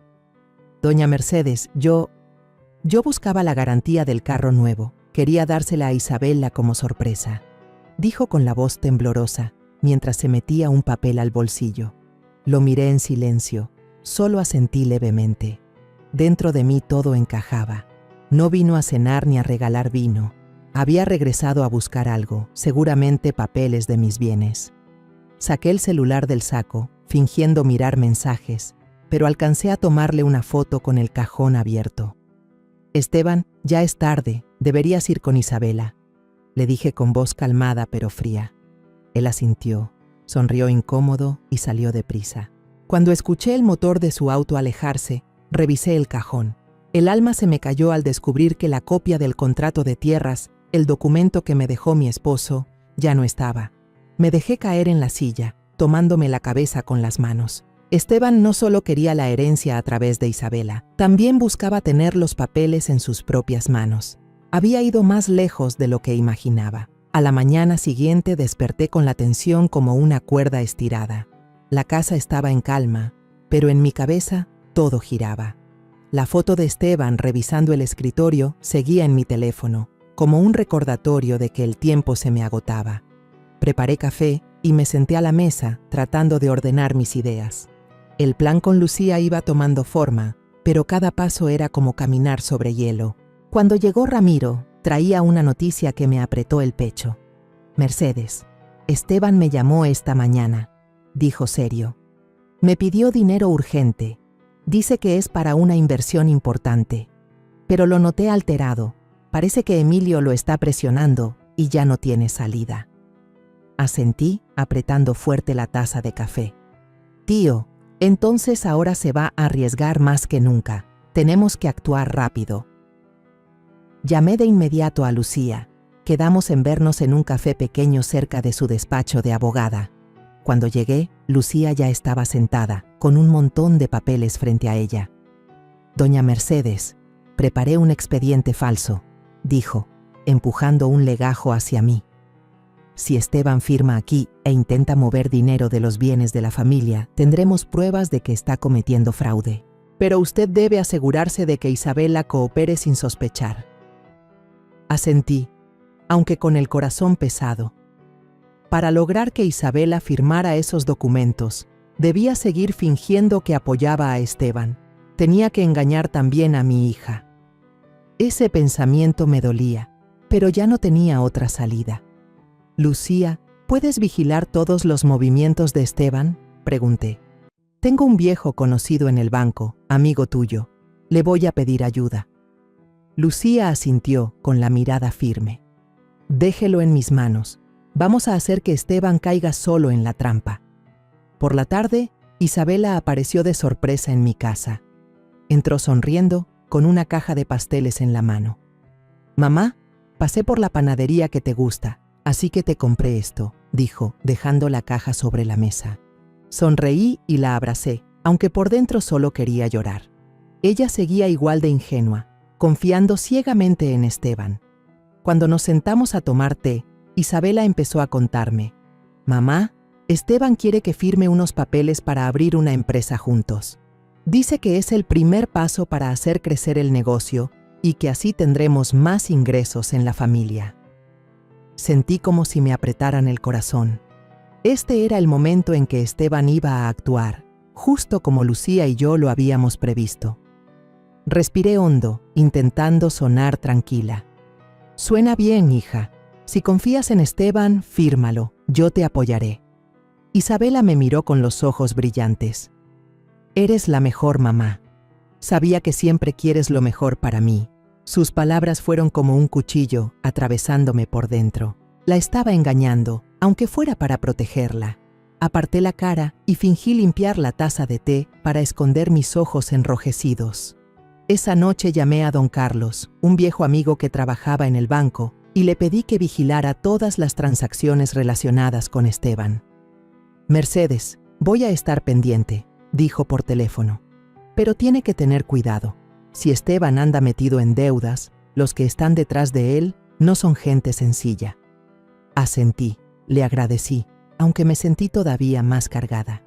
Doña Mercedes, yo buscaba la garantía del carro nuevo. Quería dársela a Isabela como sorpresa. Dijo con la voz temblorosa, mientras se metía un papel al bolsillo. Lo miré en silencio, solo asentí levemente. Dentro de mí todo encajaba. No vino a cenar ni a regalar vino. Había regresado a buscar algo, seguramente papeles de mis bienes. Saqué el celular del saco, fingiendo mirar mensajes, pero alcancé a tomarle una foto con el cajón abierto. Esteban, ya es tarde, deberías ir con Isabela, le dije con voz calmada pero fría. Él asintió, sonrió incómodo y salió deprisa. Cuando escuché el motor de su auto alejarse, revisé el cajón. El alma se me cayó al descubrir que la copia del contrato de tierras, el documento que me dejó mi esposo, ya no estaba. Me dejé caer en la silla, tomándome la cabeza con las manos. Esteban no solo quería la herencia a través de Isabela, también buscaba tener los papeles en sus propias manos. Había ido más lejos de lo que imaginaba. A la mañana siguiente desperté con la tensión como una cuerda estirada. La casa estaba en calma, pero en mi cabeza todo giraba. La foto de Esteban revisando el escritorio seguía en mi teléfono, como un recordatorio de que el tiempo se me agotaba. Preparé café y me senté a la mesa tratando de ordenar mis ideas. El plan con Lucía iba tomando forma, pero cada paso era como caminar sobre hielo. Cuando llegó Ramiro, traía una noticia que me apretó el pecho. Mercedes, Esteban me llamó esta mañana, dijo serio. Me pidió dinero urgente. Dice que es para una inversión importante. Pero lo noté alterado. Parece que Emilio lo está presionando y ya no tiene salida. Asentí, apretando fuerte la taza de café. Tío, entonces ahora se va a arriesgar más que nunca. Tenemos que actuar rápido. Llamé de inmediato a Lucía. Quedamos en vernos en un café pequeño cerca de su despacho de abogada. Cuando llegué, Lucía ya estaba sentada, con un montón de papeles frente a ella. Doña Mercedes, preparé un expediente falso, dijo, empujando un legajo hacia mí. Si Esteban firma aquí e intenta mover dinero de los bienes de la familia, tendremos pruebas de que está cometiendo fraude. Pero usted debe asegurarse de que Isabela coopere sin sospechar. Asentí, aunque con el corazón pesado. Para lograr que Isabela firmara esos documentos, debía seguir fingiendo que apoyaba a Esteban. Tenía que engañar también a mi hija. Ese pensamiento me dolía, pero ya no tenía otra salida. Lucía, ¿puedes vigilar todos los movimientos de Esteban?, pregunté. Tengo un viejo conocido en el banco, amigo tuyo. Le voy a pedir ayuda. Lucía asintió con la mirada firme. Déjelo en mis manos. Vamos a hacer que Esteban caiga solo en la trampa. Por la tarde, Isabela apareció de sorpresa en mi casa. Entró sonriendo, con una caja de pasteles en la mano. Mamá, pasé por la panadería que te gusta. Así que te compré esto, dijo, dejando la caja sobre la mesa. Sonreí y la abracé, aunque por dentro solo quería llorar. Ella seguía igual de ingenua, confiando ciegamente en Esteban. Cuando nos sentamos a tomar té, Isabela empezó a contarme. Mamá, Esteban quiere que firme unos papeles para abrir una empresa juntos. Dice que es el primer paso para hacer crecer el negocio y que así tendremos más ingresos en la familia. Sentí como si me apretaran el corazón. Este era el momento en que Esteban iba a actuar, justo como Lucía y yo lo habíamos previsto. Respiré hondo, intentando sonar tranquila. Suena bien, hija. Si confías en Esteban, fírmalo, yo te apoyaré. Isabela me miró con los ojos brillantes. Eres la mejor mamá. Sabía que siempre quieres lo mejor para mí. Sus palabras fueron como un cuchillo atravesándome por dentro. La estaba engañando, aunque fuera para protegerla. Aparté la cara y fingí limpiar la taza de té para esconder mis ojos enrojecidos. Esa noche llamé a don Carlos, un viejo amigo que trabajaba en el banco, y le pedí que vigilara todas las transacciones relacionadas con Esteban. Mercedes, voy a estar pendiente, dijo por teléfono. Pero tiene que tener cuidado. Si Esteban anda metido en deudas, los que están detrás de él no son gente sencilla. Asentí, le agradecí, aunque me sentí todavía más cargada.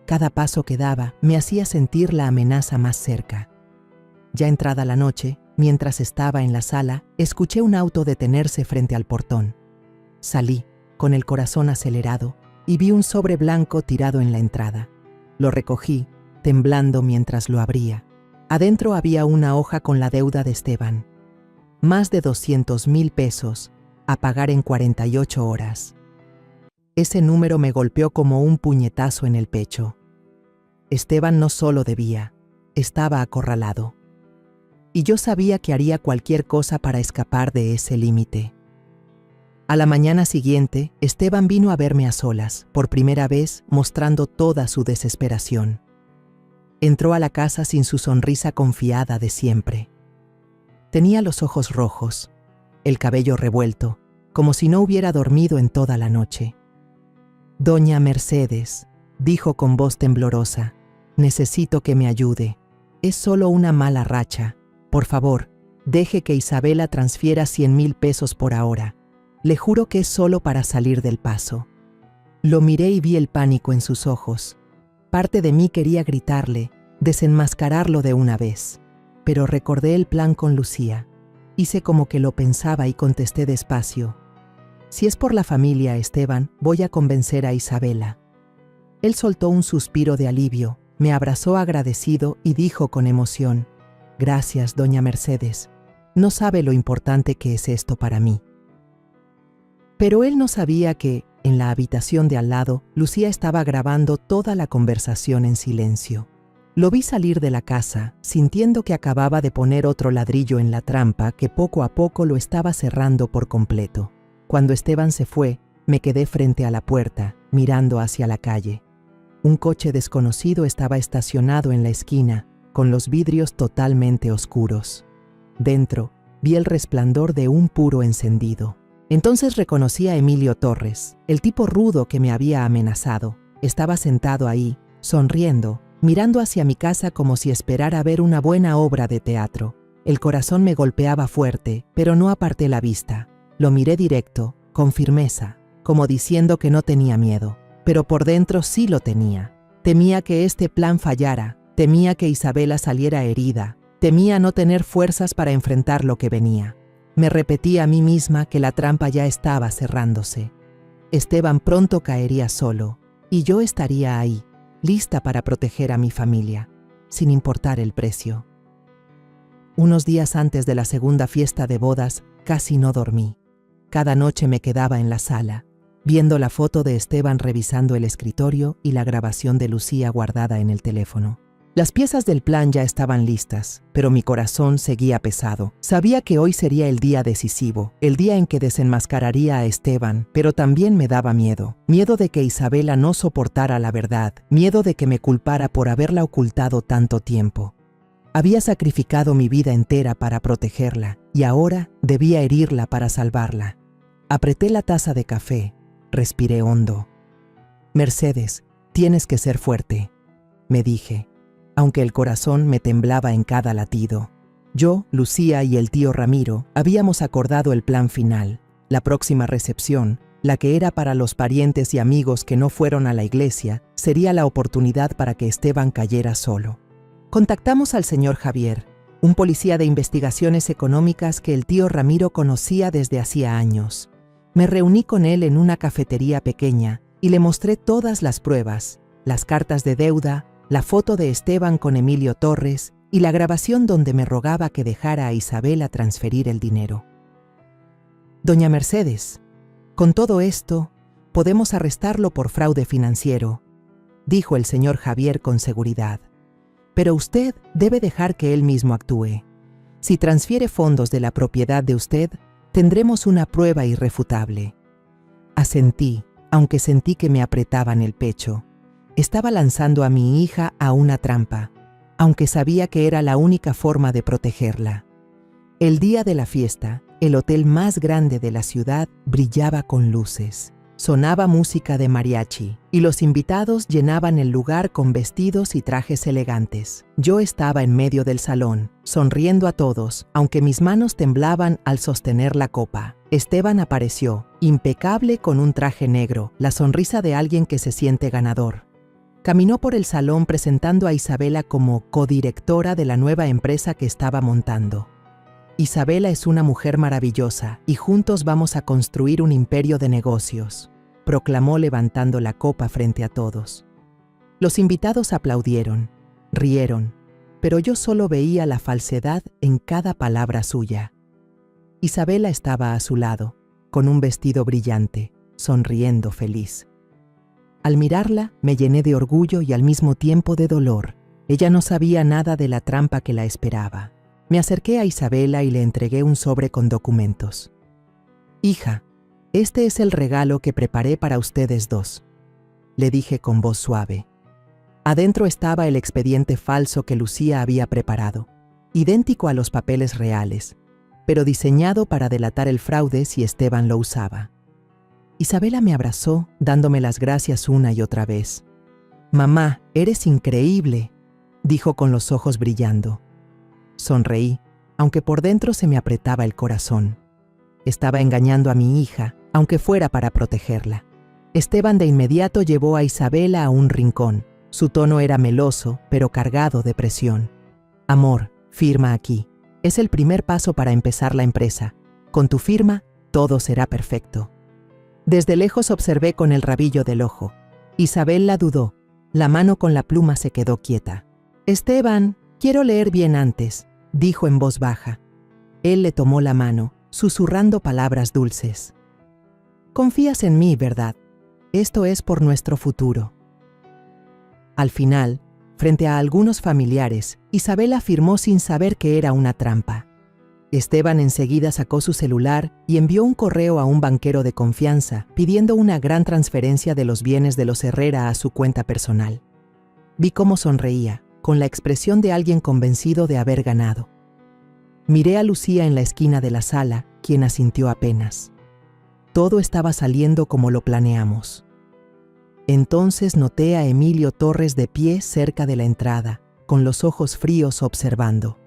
Cada paso que daba me hacía sentir la amenaza más cerca. Ya entrada la noche, mientras estaba en la sala, escuché un auto detenerse frente al portón. Salí, con el corazón acelerado, y vi un sobre blanco tirado en la entrada. Lo recogí, temblando mientras lo abría. Adentro había una hoja con la deuda de Esteban. Más de 200,000 pesos, a pagar en 48 horas. Ese número me golpeó como un puñetazo en el pecho. Esteban no solo debía, estaba acorralado. Y yo sabía que haría cualquier cosa para escapar de ese límite. A la mañana siguiente, Esteban vino a verme a solas, por primera vez mostrando toda su desesperación. Entró a la casa sin su sonrisa confiada de siempre. Tenía los ojos rojos, el cabello revuelto, como si no hubiera dormido en toda la noche. «Doña Mercedes», dijo con voz temblorosa, «necesito que me ayude. Es solo una mala racha. Por favor, deje que Isabela transfiera 100,000 pesos por ahora. Le juro que es solo para salir del paso». Lo miré y vi el pánico en sus ojos. Parte de mí quería gritarle, desenmascararlo de una vez. Pero recordé el plan con Lucía. Hice como que lo pensaba y contesté despacio. «Si es por la familia, Esteban, voy a convencer a Isabela». Él soltó un suspiro de alivio, me abrazó agradecido y dijo con emoción: «Gracias, doña Mercedes. No sabe lo importante que es esto para mí». Pero él no sabía que, en la habitación de al lado, Lucía estaba grabando toda la conversación en silencio. Lo vi salir de la casa, sintiendo que acababa de poner otro ladrillo en la trampa que poco a poco lo estaba cerrando por completo. Cuando Esteban se fue, me quedé frente a la puerta, mirando hacia la calle. Un coche desconocido estaba estacionado en la esquina, con los vidrios totalmente oscuros. Dentro, vi el resplandor de un puro encendido. Entonces reconocí a Emilio Torres, el tipo rudo que me había amenazado. Estaba sentado ahí, sonriendo, mirando hacia mi casa como si esperara ver una buena obra de teatro. El corazón me golpeaba fuerte, pero no aparté la vista. Lo miré directo, con firmeza, como diciendo que no tenía miedo. Pero por dentro sí lo tenía. Temía que este plan fallara, temía que Isabela saliera herida, temía no tener fuerzas para enfrentar lo que venía. Me repetí a mí misma que la trampa ya estaba cerrándose. Esteban pronto caería solo, y yo estaría ahí, lista para proteger a mi familia, sin importar el precio. Unos días antes de la segunda fiesta de bodas, casi no dormí. Cada noche me quedaba en la sala, viendo la foto de Esteban revisando el escritorio y la grabación de Lucía guardada en el teléfono. Las piezas del plan ya estaban listas, pero mi corazón seguía pesado. Sabía que hoy sería el día decisivo, el día en que desenmascararía a Esteban, pero también me daba miedo. Miedo de que Isabela no soportara la verdad, miedo de que me culpara por haberla ocultado tanto tiempo. Había sacrificado mi vida entera para protegerla, y ahora debía herirla para salvarla. Apreté la taza de café, respiré hondo. «Mercedes, tienes que ser fuerte», me dije, aunque el corazón me temblaba en cada latido. Yo, Lucía y el tío Ramiro habíamos acordado el plan final, la próxima recepción, la que era para los parientes y amigos que no fueron a la iglesia, sería la oportunidad para que Esteban cayera solo. Contactamos al señor Javier, un policía de investigaciones económicas que el tío Ramiro conocía desde hacía años. Me reuní con él en una cafetería pequeña y le mostré todas las pruebas, las cartas de deuda, la foto de Esteban con Emilio Torres y la grabación donde me rogaba que dejara a Isabela transferir el dinero. Doña Mercedes, con todo esto, podemos arrestarlo por fraude financiero, dijo el señor Javier con seguridad. Pero usted debe dejar que él mismo actúe. Si transfiere fondos de la propiedad de usted, tendremos una prueba irrefutable. Asentí, aunque sentí que me apretaban el pecho. Estaba lanzando a mi hija a una trampa, aunque sabía que era la única forma de protegerla. El día de la fiesta, el hotel más grande de la ciudad brillaba con luces. Sonaba música de mariachi y los invitados llenaban el lugar con vestidos y trajes elegantes. Yo estaba en medio del salón, sonriendo a todos, aunque mis manos temblaban al sostener la copa. Esteban apareció, impecable con un traje negro, la sonrisa de alguien que se siente ganador. Caminó por el salón presentando a Isabela como codirectora de la nueva empresa que estaba montando. Isabela es una mujer maravillosa y juntos vamos a construir un imperio de negocios, proclamó levantando la copa frente a todos. Los invitados aplaudieron, rieron, pero yo solo veía la falsedad en cada palabra suya. Isabela estaba a su lado, con un vestido brillante, sonriendo feliz. Al mirarla, me llené de orgullo y al mismo tiempo de dolor. Ella no sabía nada de la trampa que la esperaba. Me acerqué a Isabela y le entregué un sobre con documentos. «Hija, este es el regalo que preparé para ustedes dos», le dije con voz suave. Adentro estaba el expediente falso que Lucía había preparado, idéntico a los papeles reales, pero diseñado para delatar el fraude si Esteban lo usaba. Isabela me abrazó, dándome las gracias una y otra vez. «Mamá, eres increíble», dijo con los ojos brillando. Sonreí, aunque por dentro se me apretaba el corazón. Estaba engañando a mi hija, aunque fuera para protegerla. Esteban de inmediato llevó a Isabela a un rincón. Su tono era meloso, pero cargado de presión. «Amor, firma aquí. Es el primer paso para empezar la empresa. Con tu firma, todo será perfecto». Desde lejos observé con el rabillo del ojo. Isabela dudó. La mano con la pluma se quedó quieta. «Esteban, quiero leer bien antes», dijo en voz baja. Él le tomó la mano, susurrando palabras dulces. «Confías en mí, ¿verdad? Esto es por nuestro futuro». Al final, frente a algunos familiares, Isabela firmó sin saber que era una trampa. Esteban enseguida sacó su celular y envió un correo a un banquero de confianza pidiendo una gran transferencia de los bienes de los Herrera a su cuenta personal. Vi cómo sonreía, con la expresión de alguien convencido de haber ganado. Miré a Lucía en la esquina de la sala, quien asintió apenas. Todo estaba saliendo como lo planeamos. Entonces noté a Emilio Torres de pie cerca de la entrada, con los ojos fríos observando.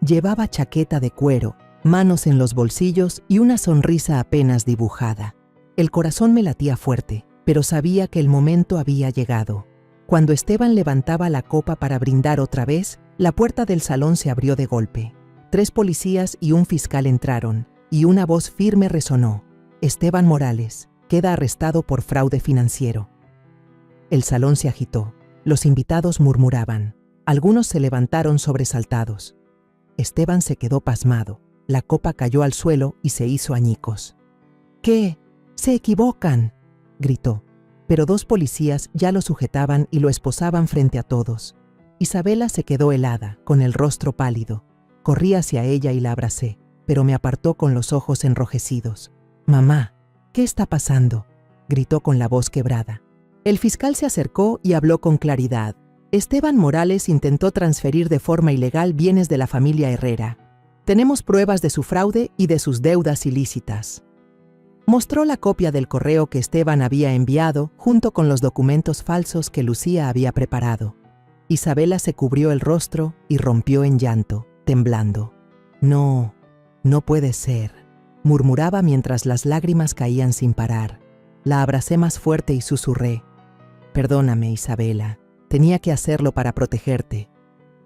Llevaba chaqueta de cuero, manos en los bolsillos y una sonrisa apenas dibujada. El corazón me latía fuerte, pero sabía que el momento había llegado. Cuando Esteban levantaba la copa para brindar otra vez, la puerta del salón se abrió de golpe. 3 policías y un fiscal entraron, y una voz firme resonó. «Esteban Morales queda arrestado por fraude financiero». El salón se agitó. Los invitados murmuraban. Algunos se levantaron sobresaltados. Esteban se quedó pasmado. La copa cayó al suelo y se hizo añicos. «¿Qué? ¡Se equivocan!», gritó. Pero 2 policías ya lo sujetaban y lo esposaban frente a todos. Isabela se quedó helada, con el rostro pálido. Corrí hacia ella y la abracé, pero me apartó con los ojos enrojecidos. «Mamá, ¿qué está pasando?», gritó con la voz quebrada. El fiscal se acercó y habló con claridad. Esteban Morales intentó transferir de forma ilegal bienes de la familia Herrera. Tenemos pruebas de su fraude y de sus deudas ilícitas. Mostró la copia del correo que Esteban había enviado junto con los documentos falsos que Lucía había preparado. Isabela se cubrió el rostro y rompió en llanto, temblando. «No, no puede ser», murmuraba mientras las lágrimas caían sin parar. La abracé más fuerte y susurré. «Perdóname, Isabela. Tenía que hacerlo para protegerte».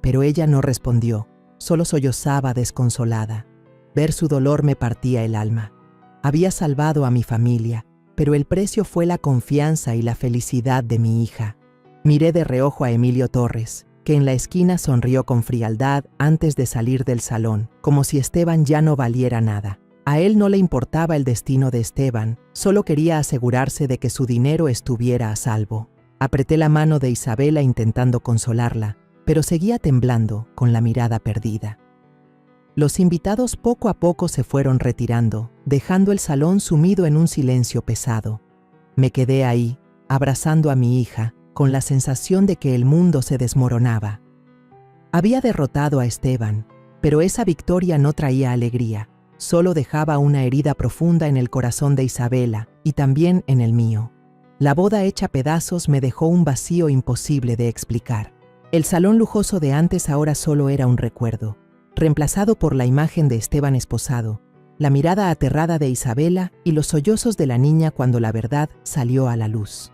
Pero ella no respondió, solo sollozaba desconsolada. Ver su dolor me partía el alma. Había salvado a mi familia, pero el precio fue la confianza y la felicidad de mi hija. Miré de reojo a Emilio Torres. que en la esquina sonrió con frialdad antes de salir del salón, como si Esteban ya no valiera nada. A él no le importaba el destino de Esteban, solo quería asegurarse de que su dinero estuviera a salvo. Apreté la mano de Isabela intentando consolarla, pero seguía temblando, con la mirada perdida. Los invitados poco a poco se fueron retirando, dejando el salón sumido en un silencio pesado. Me quedé ahí, abrazando a mi hija, con la sensación de que el mundo se desmoronaba. Había derrotado a Esteban, pero esa victoria no traía alegría, solo dejaba una herida profunda en el corazón de Isabela y también en el mío. La boda hecha pedazos me dejó un vacío imposible de explicar. El salón lujoso de antes ahora solo era un recuerdo, reemplazado por la imagen de Esteban esposado, la mirada aterrada de Isabela y los sollozos de la niña cuando la verdad salió a la luz.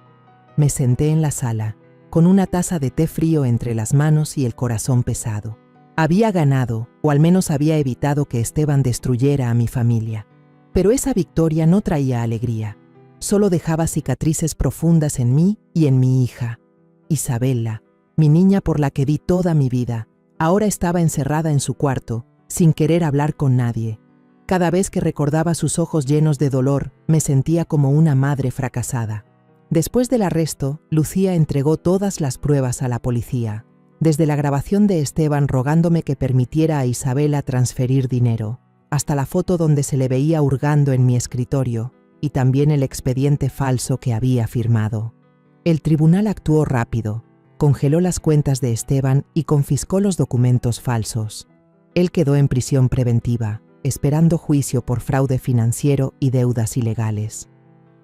Me senté en la sala, con una taza de té frío entre las manos y el corazón pesado. Había ganado, o al menos había evitado que Esteban destruyera a mi familia. Pero esa victoria no traía alegría, solo dejaba cicatrices profundas en mí y en mi hija. Isabela, mi niña por la que di toda mi vida, ahora estaba encerrada en su cuarto, sin querer hablar con nadie. Cada vez que recordaba sus ojos llenos de dolor, me sentía como una madre fracasada. Después del arresto, Lucía entregó todas las pruebas a la policía, desde la grabación de Esteban rogándome que permitiera a Isabela transferir dinero, hasta la foto donde se le veía hurgando en mi escritorio, y también el expediente falso que había firmado. El tribunal actuó rápido, congeló las cuentas de Esteban y confiscó los documentos falsos. Él quedó en prisión preventiva, esperando juicio por fraude financiero y deudas ilegales.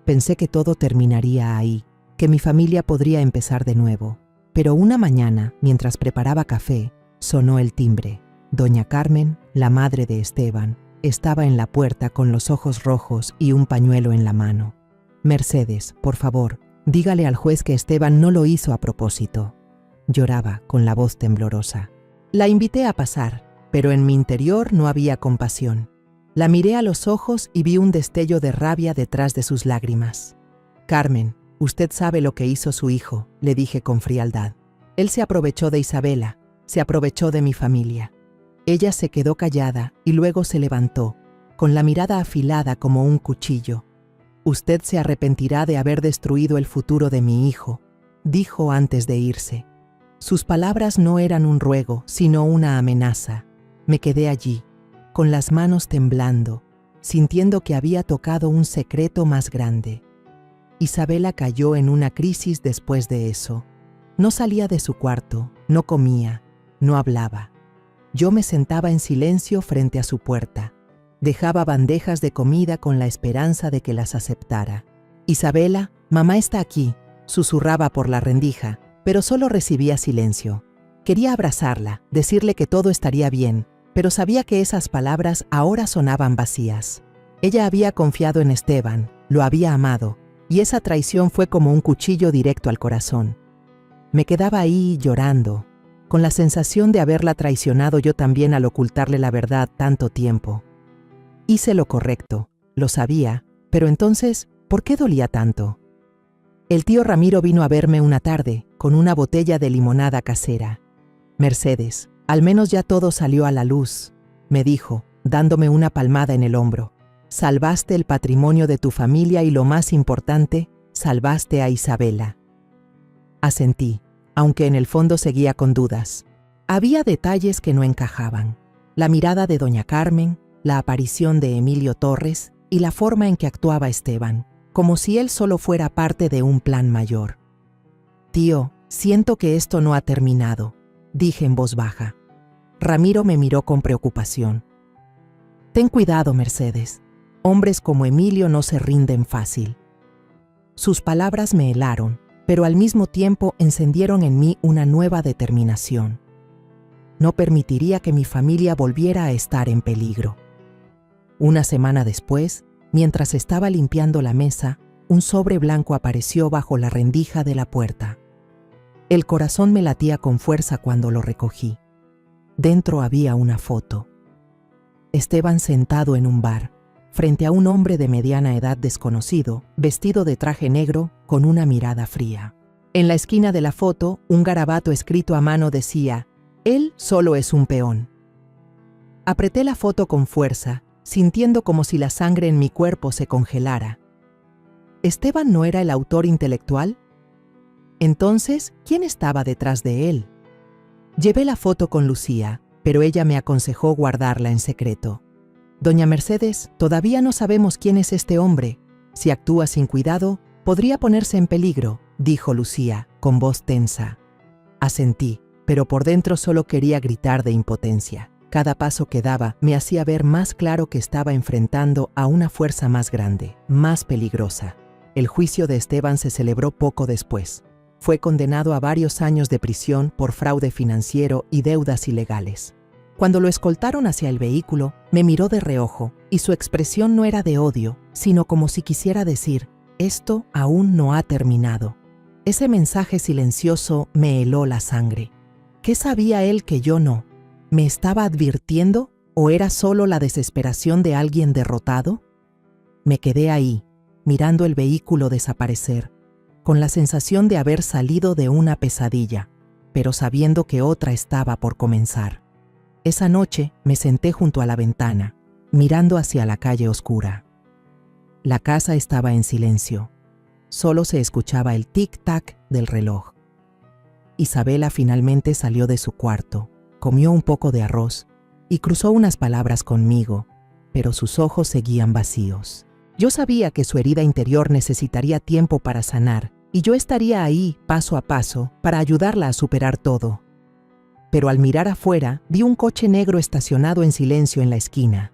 Pensé que todo terminaría ahí, que mi familia podría empezar de nuevo. Pero una mañana, mientras preparaba café, sonó el timbre. Doña Carmen, la madre de Esteban, estaba en la puerta con los ojos rojos y un pañuelo en la mano. «Mercedes, por favor, dígale al juez que Esteban no lo hizo a propósito». Lloraba con la voz temblorosa. La invité a pasar, pero en mi interior no había compasión. La miré a los ojos y vi un destello de rabia detrás de sus lágrimas. «Carmen, usted sabe lo que hizo su hijo», le dije con frialdad. «Él se aprovechó de Isabela, se aprovechó de mi familia». Ella se quedó callada y luego se levantó, con la mirada afilada como un cuchillo. «Usted se arrepentirá de haber destruido el futuro de mi hijo», dijo antes de irse. Sus palabras no eran un ruego, sino una amenaza. Me quedé allí, con las manos temblando, sintiendo que había tocado un secreto más grande. Isabela cayó en una crisis después de eso. No salía de su cuarto, no comía, no hablaba. Yo me sentaba en silencio frente a su puerta. Dejaba bandejas de comida con la esperanza de que las aceptara. «Isabela, mamá está aquí», susurraba por la rendija, pero solo recibía silencio. Quería abrazarla, decirle que todo estaría bien, pero sabía que esas palabras ahora sonaban vacías. Ella había confiado en Esteban, lo había amado, y esa traición fue como un cuchillo directo al corazón. Me quedaba ahí llorando, con la sensación de haberla traicionado yo también al ocultarle la verdad tanto tiempo. Hice lo correcto, lo sabía, pero entonces, ¿por qué dolía tanto? El tío Ramiro vino a verme una tarde, con una botella de limonada casera. «Mercedes, al menos ya todo salió a la luz», me dijo, dándome una palmada en el hombro. «Salvaste el patrimonio de tu familia y lo más importante, salvaste a Isabela». Asentí, aunque en el fondo seguía con dudas. Había detalles que no encajaban. La mirada de doña Carmen, la aparición de Emilio Torres y la forma en que actuaba Esteban, como si él solo fuera parte de un plan mayor. «Tío, siento que esto no ha terminado», dije en voz baja. Ramiro me miró con preocupación. «Ten cuidado, Mercedes. Hombres como Emilio no se rinden fácil». Sus palabras me helaron, pero al mismo tiempo encendieron en mí una nueva determinación. No permitiría que mi familia volviera a estar en peligro. Una semana después, mientras estaba limpiando la mesa, un sobre blanco apareció bajo la rendija de la puerta. El corazón me latía con fuerza cuando lo recogí. Dentro había una foto. Esteban sentado en un bar, frente a un hombre de mediana edad desconocido, vestido de traje negro, con una mirada fría. En la esquina de la foto, un garabato escrito a mano decía: «Él solo es un peón». Apreté la foto con fuerza, sintiendo como si la sangre en mi cuerpo se congelara. ¿Esteban no era el autor intelectual? Entonces, ¿quién estaba detrás de él? Llevé la foto con Lucía, pero ella me aconsejó guardarla en secreto. «Doña Mercedes, todavía no sabemos quién es este hombre. Si actúa sin cuidado, podría ponerse en peligro», dijo Lucía, con voz tensa. Asentí, pero por dentro solo quería gritar de impotencia. Cada paso que daba me hacía ver más claro que estaba enfrentando a una fuerza más grande, más peligrosa. El juicio de Esteban se celebró poco después. Fue condenado a varios años de prisión por fraude financiero y deudas ilegales. Cuando lo escoltaron hacia el vehículo, me miró de reojo, y su expresión no era de odio, sino como si quisiera decir: «Esto aún no ha terminado». Ese mensaje silencioso me heló la sangre. ¿Qué sabía él que yo no? ¿Me estaba advirtiendo o era solo la desesperación de alguien derrotado? Me quedé ahí, mirando el vehículo desaparecer, con la sensación de haber salido de una pesadilla, pero sabiendo que otra estaba por comenzar. Esa noche me senté junto a la ventana, mirando hacia la calle oscura. La casa estaba en silencio. Solo se escuchaba el tic-tac del reloj. Isabela finalmente salió de su cuarto, comió un poco de arroz y cruzó unas palabras conmigo, pero sus ojos seguían vacíos. Yo sabía que su herida interior necesitaría tiempo para sanar, y yo estaría ahí, paso a paso, para ayudarla a superar todo. Pero al mirar afuera, vi un coche negro estacionado en silencio en la esquina.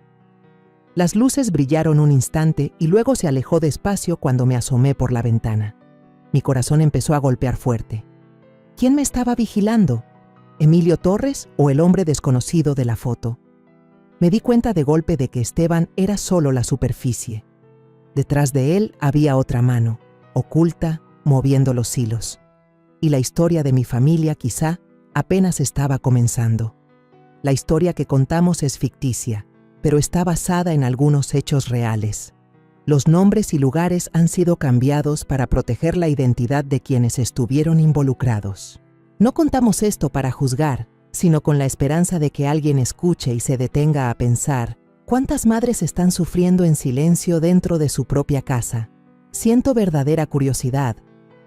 Las luces brillaron un instante y luego se alejó despacio cuando me asomé por la ventana. Mi corazón empezó a golpear fuerte. ¿Quién me estaba vigilando? ¿Emilio Torres o el hombre desconocido de la foto? Me di cuenta de golpe de que Esteban era solo la superficie. Detrás de él había otra mano, oculta, moviendo los hilos. Y la historia de mi familia, quizá, apenas estaba comenzando. La historia que contamos es ficticia, pero está basada en algunos hechos reales. Los nombres y lugares han sido cambiados para proteger la identidad de quienes estuvieron involucrados. No contamos esto para juzgar, sino con la esperanza de que alguien escuche y se detenga a pensar: ¿cuántas madres están sufriendo en silencio dentro de su propia casa? Siento verdadera curiosidad.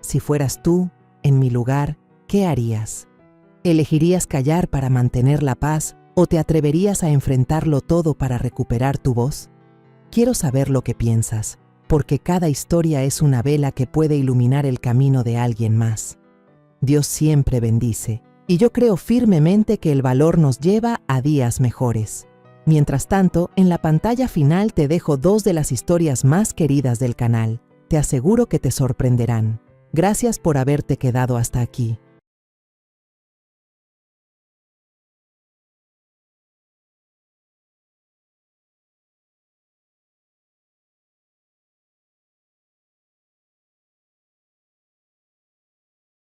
Si fueras tú, en mi lugar, ¿qué harías? ¿Elegirías callar para mantener la paz o te atreverías a enfrentarlo todo para recuperar tu voz? Quiero saber lo que piensas, porque cada historia es una vela que puede iluminar el camino de alguien más. Dios siempre bendice, y yo creo firmemente que el valor nos lleva a días mejores. Mientras tanto, en la pantalla final te dejo 2 de las historias más queridas del canal. Te aseguro que te sorprenderán. Gracias por haberte quedado hasta aquí.